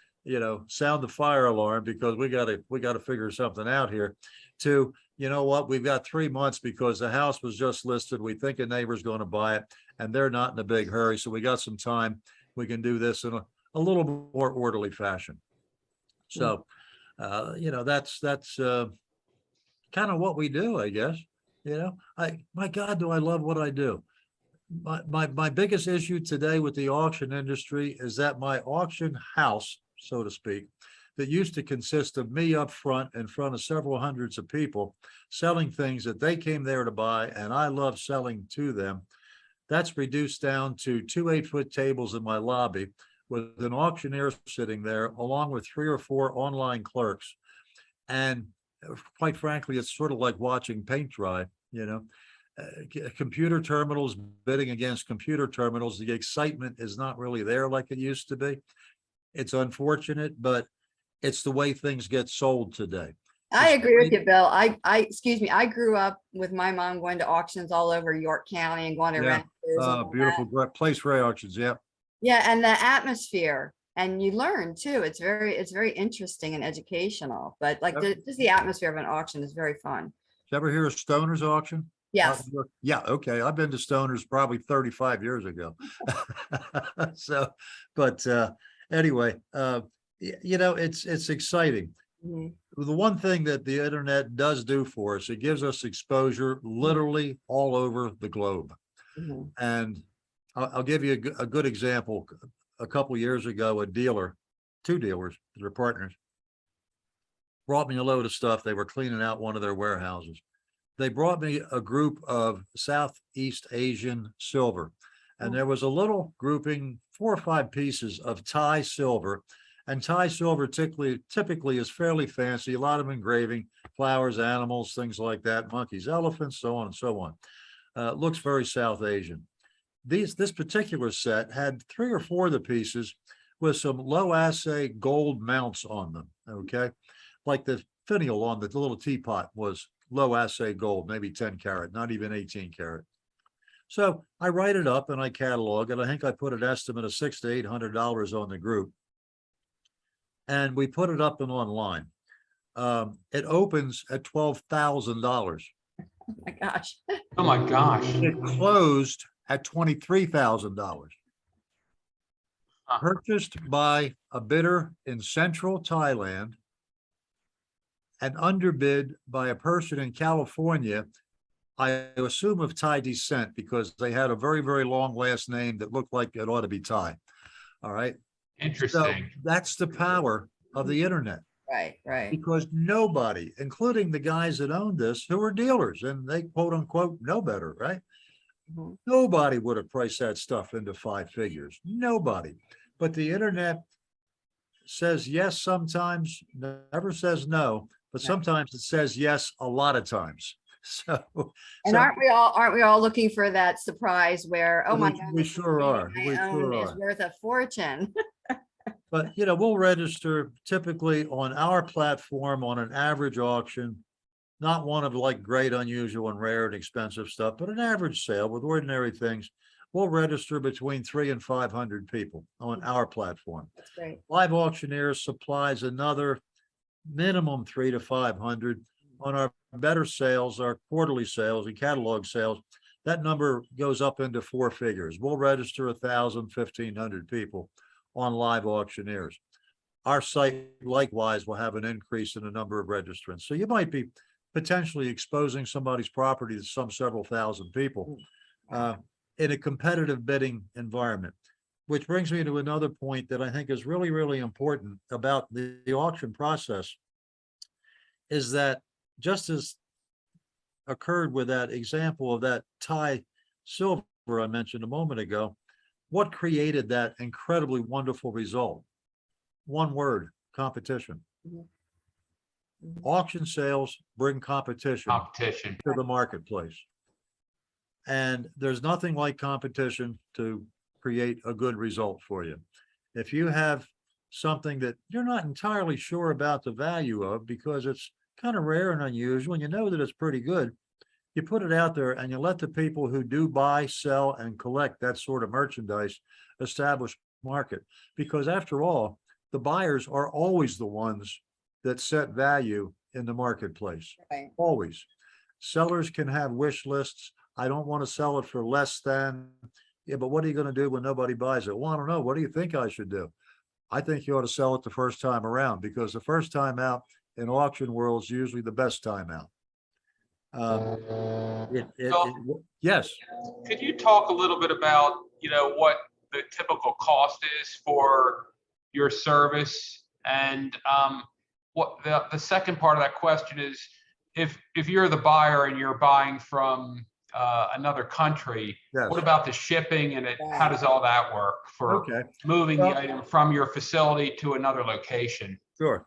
sound the fire alarm because we got to figure something out here, to, what, we've got 3 months because the house was just listed. We think a neighbor's going to buy it and they're not in a big hurry. So we got some time. We can do this in a little more orderly fashion. So, that's kind of what we do, I guess. My God, do I love what I do. My biggest issue today with the auction industry is that my auction house, so to speak, that used to consist of me up front in front of several hundreds of people selling things that they came there to buy, and I love selling to them. That's reduced down to 2 8-foot tables in my lobby with an auctioneer sitting there, along with 3 or 4 online clerks. And quite frankly, it's sort of like watching paint dry, you know. Computer terminals bidding against computer terminals. The excitement is not really there like it used to be. It's unfortunate, but it's the way things get sold today. I agree with you, Bill. Excuse me, I grew up with my mom going to auctions all over York County and going to Yeah. rent. Beautiful place for auctions. Yeah. Yeah, and the atmosphere, and you learn too. It's very interesting and educational, but like Yep. just the atmosphere of an auction is very fun. Did you ever hear of Stoner's auction? Yes. Yeah, okay. I've been to Stoner's probably 35 years ago. So, but anyway, you know, it's exciting. Mhm. The one thing that the internet does do for us, it gives us exposure literally all over the globe. Mhm. And I'll give you a good example. A couple years ago, a dealer, 2 dealers, they're partners, brought me a load of stuff. They were cleaning out one of their warehouses. They brought me a group of Southeast Asian silver, and there was a little grouping, 4 or 5 pieces of Thai silver. And Thai silver typically is fairly fancy, a lot of engraving, flowers, animals, things like that, monkeys, elephants, so on and so on. Looks very South Asian. This particular set had 3 or 4 of the pieces with some low assay gold mounts on them. Okay, like the finial on the little teapot was low assay gold, maybe 10 karat, not even 18 karat. So I write it up and I catalog it. I think I put an estimate of $600 to $800 on the group, and we put it up and online. It opens at $12,000. Oh my gosh. Oh my gosh. It closed at $23,000. Purchased by a bidder in central Thailand and underbid by a person in California, I assume of Thai descent, because they had a very, very long last name that looked like it ought to be Thai. All right. So Interesting. that's the power of the internet, Right. because nobody, including the guys that owned this, who were dealers and they quote unquote know better, right? Mhm. Nobody would have priced that stuff into 5 figures. Nobody. But the internet says yes sometimes, never says no, but sometimes it says yes a lot of times. So, And so aren't we all looking for that surprise where, oh my God, we this sure thing are. We I own sure is are. worth a fortune. But you know, we'll register typically on our platform on an average auction, not one of like great, unusual and rare and expensive stuff, but an average sale with ordinary things. We'll register between 300 and 500 people on our platform. That's great. Live Auctioneers supplies another minimum 300 to 500. On our better sales, our quarterly sales and catalog sales, that number goes up into 4 figures. We'll register 1,000, 1,500 people on Live Auctioneers. Our site likewise will have an increase in the number of registrants. So you might be potentially exposing somebody's property to some several thousand people in a competitive bidding environment. Which brings me to another point that I think is really, really important about the auction process, is that just as occurred with that example of that Thai silver I mentioned a moment ago, what created that incredibly wonderful result? One word: competition. Mhm. Mhm. Auction sales bring competition Competition. to the marketplace. And there's nothing like competition to create a good result for you. If you have something that you're not entirely sure about the value of because it's kind of rare and unusual, and you know that it's pretty good, you put it out there and you let the people who do buy, sell, and collect that sort of merchandise establish market. Because after all, the buyers are always the ones that set value in the marketplace. Right. Always. Sellers can have wish lists. I don't want to sell it for less than. Yeah, but what are you going to do when nobody buys it? Well, I don't know. What do you think I should do? I think you ought to sell it the first time around, because the first time out in auction world is usually the best time out. Yes. Could you talk a little bit about, what the typical cost is for your service And what the second part of that question is, if you're the buyer and you're buying from another country, Yes. what about the shipping and how Right. does all that work for Okay, moving Well- the item from your facility to another location? sure.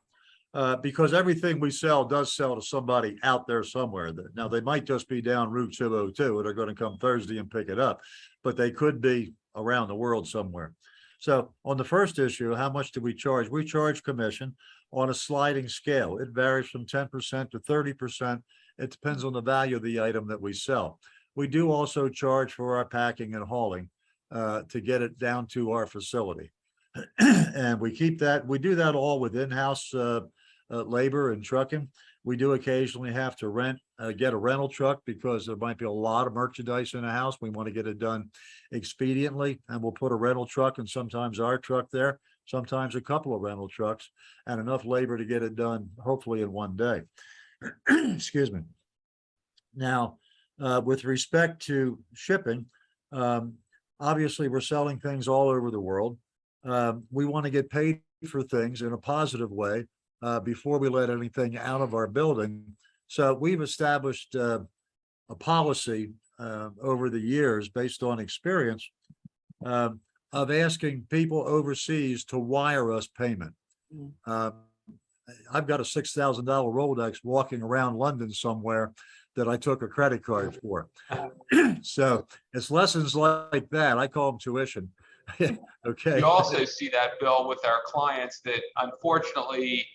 Because everything we sell does sell to somebody out there somewhere. Now, they might just be down Route 202 and they're going to come Thursday and pick it up, but they could be around the world somewhere. So on the first issue, how much do we charge? We charge commission on a sliding scale. It varies from 10% to 30%. It depends on the value of the item that we sell. We do also charge for our packing and hauling to get it down to our facility. And we do that all with in-house labor and trucking. We do occasionally have to get a rental truck because there might be a lot of merchandise in a house. We want to get it done expediently, and we'll put a rental truck and sometimes our truck there, sometimes a couple of rental trucks, and enough labor to get it done, hopefully in one day. Excuse me. Now, with respect to shipping, obviously we're selling things all over the world. We want to get paid for things in a positive way before we let anything out of our building. So we've established a policy over the years based on experience of asking people overseas to wire us payment. I've got a $6,000 Rolodex walking around London somewhere that I took a credit card for. So it's lessons like that. I call them tuition. Okay. We also see that, Bill, with our clients, that unfortunately,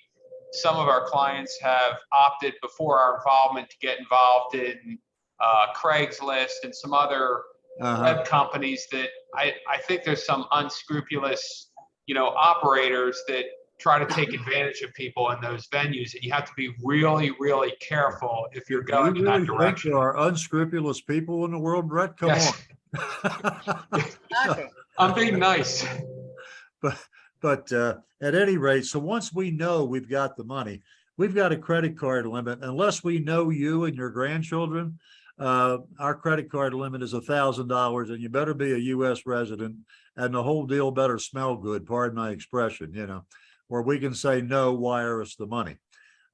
some of our clients have opted before our involvement to get involved in Craigslist and some other web companies that I think there's some unscrupulous, operators that try to take advantage of people in those venues, and you have to be really, really careful if you're going in that direction. There are unscrupulous people in the world, Brett? Come Yes. on. Shocking. I'm being nice. But at any rate, so once we know we've got the money, we've got a credit card limit. Unless we know you and your grandchildren, our credit card limit is $1,000, and you better be a U.S. resident, and the whole deal better smell good, pardon my expression, where we can say, no, wire us the money.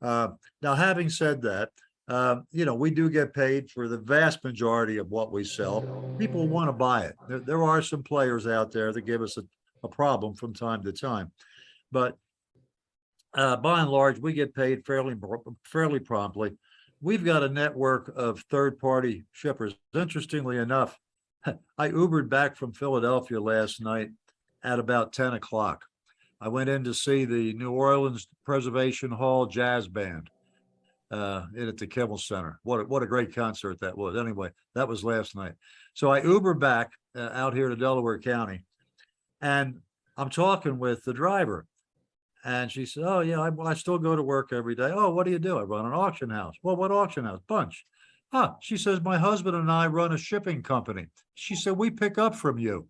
Now, having said that, we do get paid for the vast majority of what we sell. People want to buy it. There are some players out there that give us a problem from time to time, but by and large, we get paid fairly promptly. We've got a network of third-party shippers. Interestingly enough, I Ubered back from Philadelphia last night at about 10 o'clock. I went in to see the New Orleans Preservation Hall Jazz Band in at the Kimmel Center. What a great concert that was. Anyway, that was last night. So I Uber back out here to Delaware County, and I'm talking with the driver. And she said, oh, yeah, I still go to work every day. Oh, what do you do? I run an auction house. Well, what auction house? Bunch. She says, my husband and I run a shipping company. She said, we pick up from you.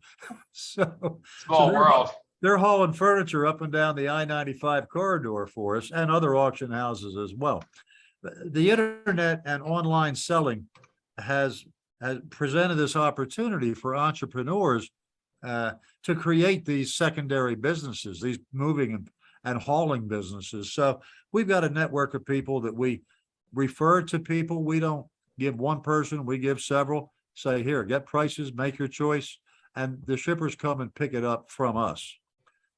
Small world. They're hauling furniture up and down the I-95 corridor for us, and other auction houses as well. The internet and online selling has presented this opportunity for entrepreneurs to create these secondary businesses, these moving and hauling businesses. So we've got a network of people that we refer to people. We don't give one person, we give several. Say, here, get prices, make your choice, and the shippers come and pick it up from us.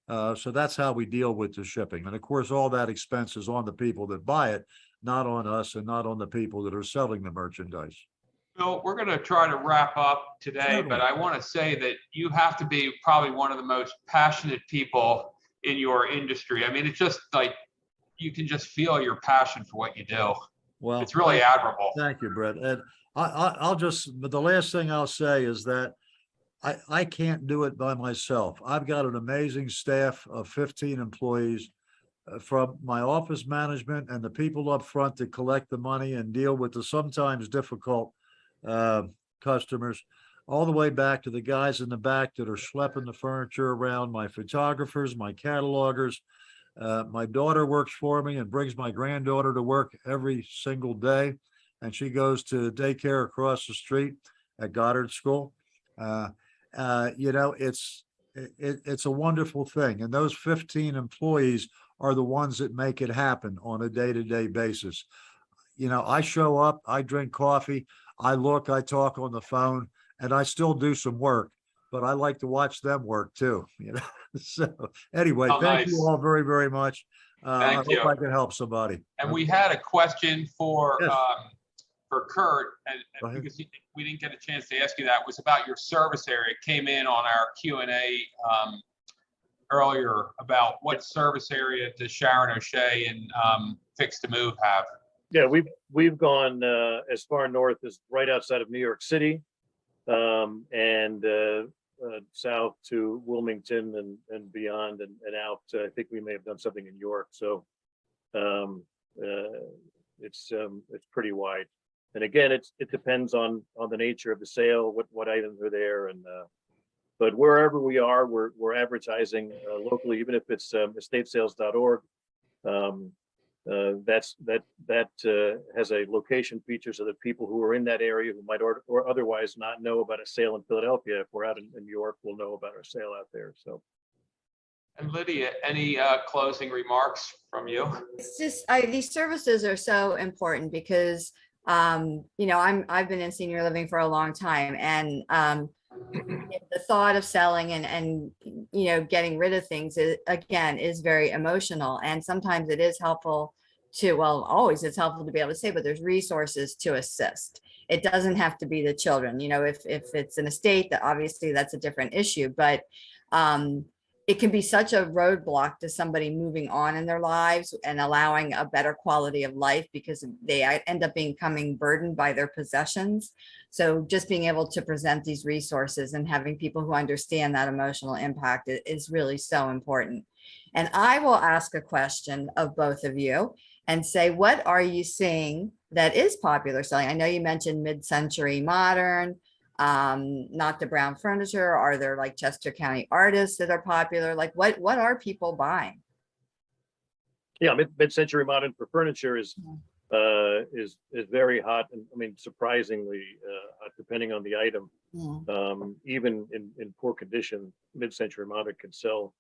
So that's how we deal with the shipping. And of course, all that expense is on the people that buy it, not on us and not on the people that are selling the merchandise. Bill, we're going to try to wrap up today, but I want to say that you have to be probably one of the most passionate people in your industry. I mean, it's just like you can just feel your passion for what you do. Well, it's really admirable. Thank you, Brett. And but the last thing I'll say is that I can't do it by myself. I've got an amazing staff of 15 employees from my office management and the people up front that collect the money and deal with the sometimes difficult customers, all the way back to the guys in the back that are schlepping the furniture around, my photographers, my catalogers. My daughter works for me and brings my granddaughter to work every single day, and she goes to daycare across the street at Goddard School. It's a wonderful thing. And those 15 employees are the ones that make it happen on a day-to-day basis. You know, I show up, I drink coffee, I look, I talk on the phone, and I still do some work, but I like to watch them work too, you know? So anyway, Oh, thank you nice. all very, very much. I Thank hope you. I can help somebody. And we had a question Yes. for Kurt, and Go ahead. because we didn't get a chance to ask you that, was about your service area. It came in on our Q&A earlier about what service area does Sharon O'Shea and Fix to Move have? Yeah, we've gone as far north as right outside of New York City, and south to Wilmington and beyond and out. I think we may have done something in York. So it's pretty wide. And again, it depends on the nature of the sale, what items are there, and but wherever we are, we're advertising locally, even if it's estatesales.org. That has a location feature so that people who are in that area who might or otherwise not know about a sale in Philadelphia, if we're out in New York, will know about our sale out there. So. And Lydia, any closing remarks from you? It's just, these services are so important because, you know, I've been in senior living for a long time, and the thought of selling and, you know, getting rid of things is very emotional. And sometimes it is helpful to, well, always it's helpful to be able to say, but there's resources to assist. It doesn't have to be the children, you know, if it's an estate, that obviously that's a different issue, but it can be such a roadblock to somebody moving on in their lives and allowing a better quality of life because they end up becoming burdened by their possessions. So just being able to present these resources and having people who understand that emotional impact is really so important. And I will ask a question of both of you and say, what are you seeing that is popular selling? I know you mentioned mid-century modern, not the brown furniture. Are there like Chester County artists that are popular? Like what are people buying? Yeah, mid-century modern for furniture is very hot, and I mean surprisingly depending on the item. Even in poor condition, mid-century modern can sell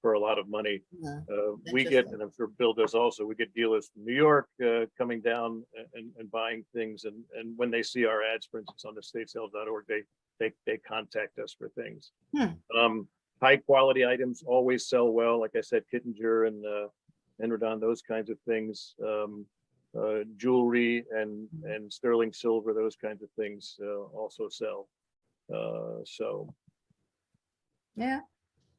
for a lot of money. We get, and I'm sure Bill does also, we get dealers from New York coming down and buying things, and when they see our ads, for instance, on the estatesales.org, they contact us for things. High quality items always sell well, like I said, Kittinger and Enrodon, those kinds of things. Jewelry and sterling silver, those kinds of things also sell. So yeah.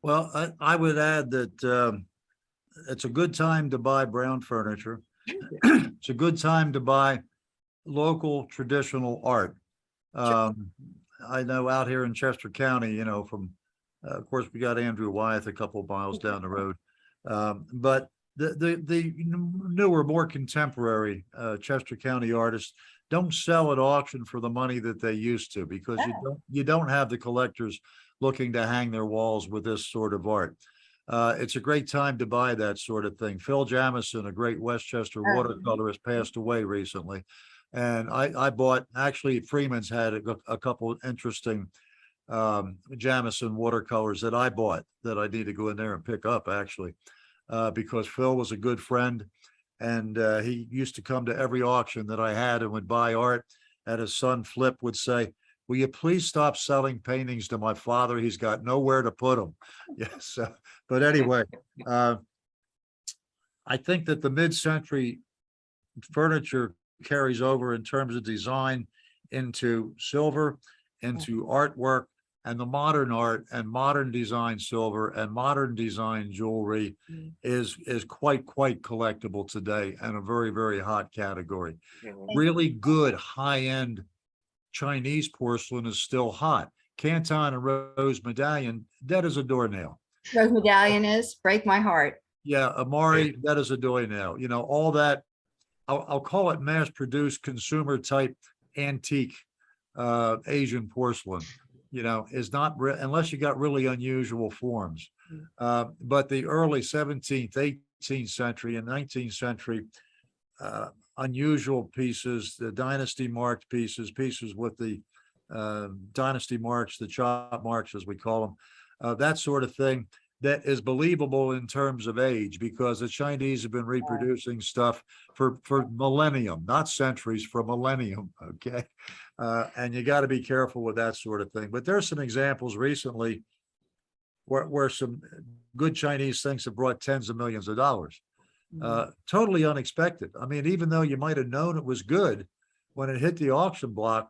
Well, I would add that it's a good time to buy brown furniture. It's a good time to buy local traditional art. I know out here in Chester County, you know, from, of course, we got Andrew Wyeth a couple of miles down the road. But the newer, more contemporary Chester County artists don't sell at auction for the money that they used to, because you don't have the collectors looking to hang their walls with this sort of art. It's a great time to buy that sort of thing. Phil Jamison, a great Westchester watercolorist, passed away recently. And I bought, actually Freeman's had a couple of interesting Jamison watercolors that I bought that I need to go in there and pick up, actually, because Phil was a good friend. And he used to come to every auction that I had and would buy art. And his son Flip would say, "Will you please stop selling paintings to my father? He's got nowhere to put them." Yes. But anyway, I think that the mid-century furniture carries over in terms of design into silver, into artwork, and the modern art and modern design silver and modern design jewelry is quite collectible today, and a very, very hot category. Really good high-end Chinese porcelain is still hot. Canton and Rose Medallion, dead as a doornail. Rose Medallion is, break my heart. Yeah, Amari, dead as a doornail. You know, all that, I'll call it mass-produced consumer type antique Asian porcelain, you know, is not, unless you got really unusual forms. But the early 17th, 18th century and 19th century unusual pieces, the dynasty marked pieces with the dynasty marks, the chop marks, as we call them, that sort of thing. that is believable in terms of age, because the Chinese have been reproducing stuff for millennium, not centuries, for millennium. Okay. And you got to be careful with that sort of thing. But there's some examples recently where some good Chinese things have brought tens of millions of dollars. Totally unexpected. I mean, even though you might have known it was good, when it hit the auction block,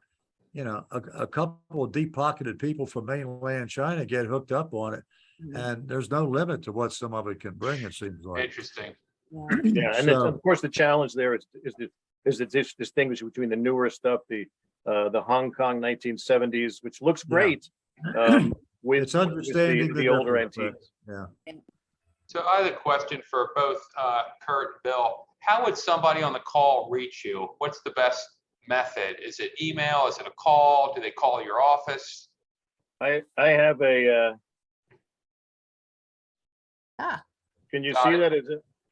you know, a couple of deep-pocketed people from mainland China get hooked up on it, and there's no limit to what some of it can bring, it seems like. Interesting. Yeah, and So- of course, the challenge there is to distinguish between the newer stuff, the Hong Kong 1970s, which looks great, with It's understanding the older difference, antiques. Yeah. So I have a question for both Kurt and Bill. How would somebody on the call reach you? What's the best method? Is it email? Is it a call? Do they call your office? I have a. Can you Got see it. that?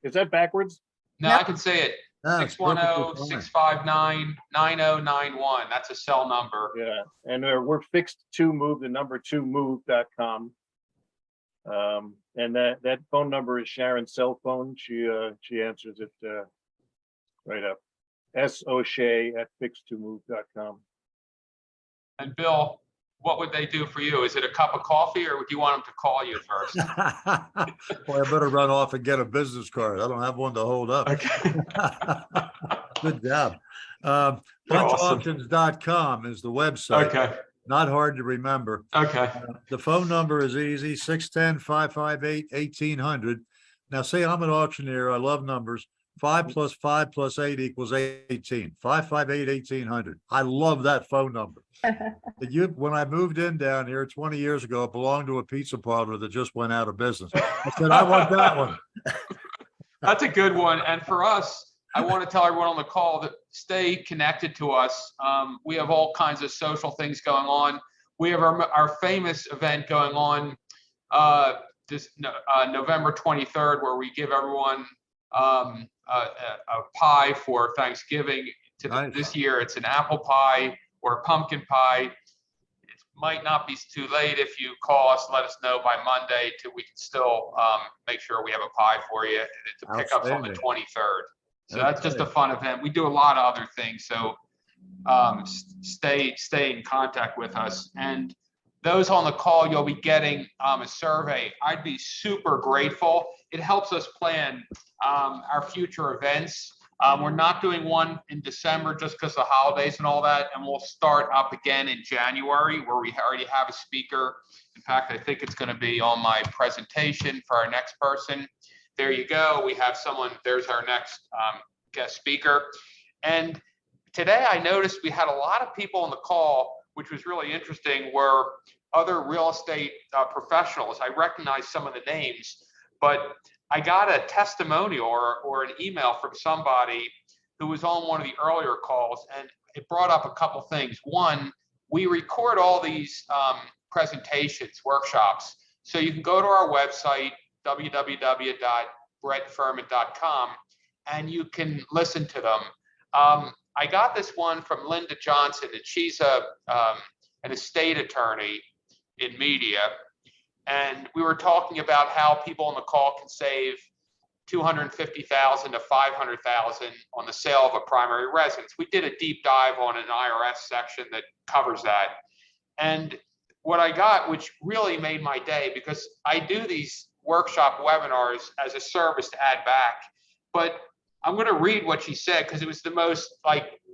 Is that backwards? No, No. I can say it. No, it's perfectly fine. 610-659-9091. That's a cell number. Yeah, and we're fixed to move, the number 2move.com. And that phone number is Sharon's cell phone. She answers it right up. O'Shea at fixed2move.com. And Bill, what would they do for you? Is it a cup of coffee, or would you want them to call you first? Well, I better run off and get a business card. I don't have one to hold up. Okay. Good job. Awesome. Bunchauctions.com is the website. Okay. Not hard to remember. Okay. The phone number is easy, 610-558-1800. Now, say I'm an auctioneer. I love numbers. 5 + 5 + 8 = 18. 558-1800. I love that phone number. When I moved in down here 20 years ago, it belonged to a pizza parlor that just went out of business. I said, I want that one. That's a good one. And for us, I want to tell everyone on the call that stay connected to us. We have all kinds of social things going on. We have our famous event going on this November 23rd, where we give everyone a pie for Thanksgiving. Nice. This year, it's an apple pie or a pumpkin pie. It might not be too late if you call us, let us know by Monday, we can still make sure we have a pie for you to pick up on the 23rd. So that's just a fun event. We do a lot of other things. So stay in contact with us. And those on the call, you'll be getting a survey. I'd be super grateful. It helps us plan our future events. We're not doing one in December just because of the holidays and all that. And we'll start up again in January, where we already have a speaker. In fact, I think it's going to be on my presentation for our next person. There you go. We have someone. There's our next guest speaker. And today I noticed we had a lot of people on the call, which was really interesting, were other real estate professionals. I recognize some of the names, but I got a testimonial or an email from somebody who was on one of the earlier calls, and it brought up a couple things. One, we record all these presentations, workshops. So you can go to our website, www.brettfurman.com, and you can listen to them. I got this one from Linda Johnson, and she's an estate attorney in media. And we were talking about how people on the call can save $250,000 to $500,000 on the sale of a primary residence. We did a deep dive on an IRS section that covers that. And what I got, which really made my day, because I do these workshop webinars as a service to add back, but I'm going to read what she said because it was the most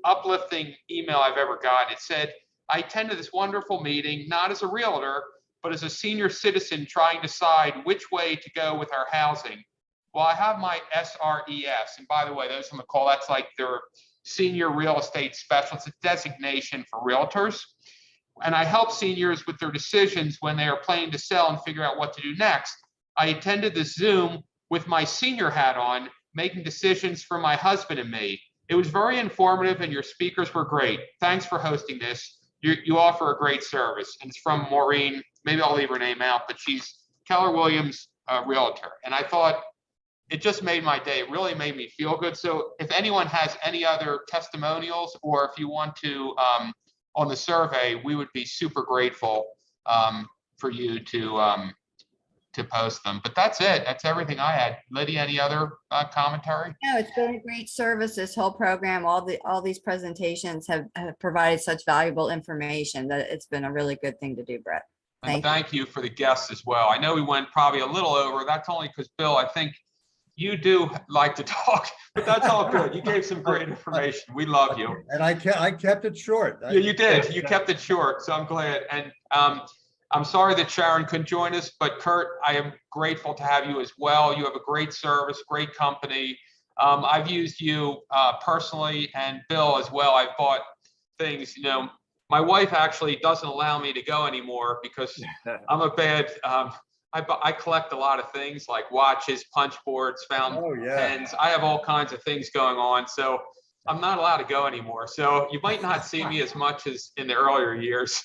uplifting email I've ever gotten. It said, I attended this wonderful meeting, not as a realtor, but as a senior citizen trying to decide which way to go with our housing. Well, I have my SRES, and by the way, those on the call, that's like their senior real estate specialist, a designation for realtors. And I help seniors with their decisions when they are planning to sell and figure out what to do next. I attended this Zoom with my senior hat on, making decisions for my husband and me. It was very informative, and your speakers were great. Thanks for hosting this. You offer a great service. And it's from Maureen. Maybe I'll leave her name out, but she's Keller Williams realtor. And I thought it just made my day. It really made me feel good. So if anyone has any other testimonials, or if you want to, on the survey, we would be super grateful for you to to post them. But that's it. That's everything I had. Lydia, any other commentary? No, it's been a great service, this whole program. All these presentations have provided such valuable information that it's been a really good thing to do, Brett. And Thank you. thank you for the guests as well. I know we went probably a little over. That's only because, Bill, I think you do like to talk, but that's all good. You gave some great information. We love you. And I kept it short. Yeah, you did. You kept it short, so I'm glad. And I'm sorry that Sharon couldn't join us, but Kurt, I am grateful to have you as well. You have a great service, great company. I've used you personally, and Bill as well. I've bought things, you know, my wife actually doesn't allow me to go anymore because I'm a bad, I collect a lot of things like watches, punch boards, fountain pens. I have all kinds of things going on. So I'm not allowed to go anymore. So you might not see me as much as in the earlier years.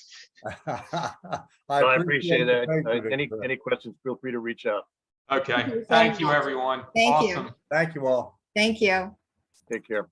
I appreciate that. Thank you. Any questions, feel free to reach out. Okay. Thank you, everyone. Thank you. Awesome. Thank you all. Thank you. Take care.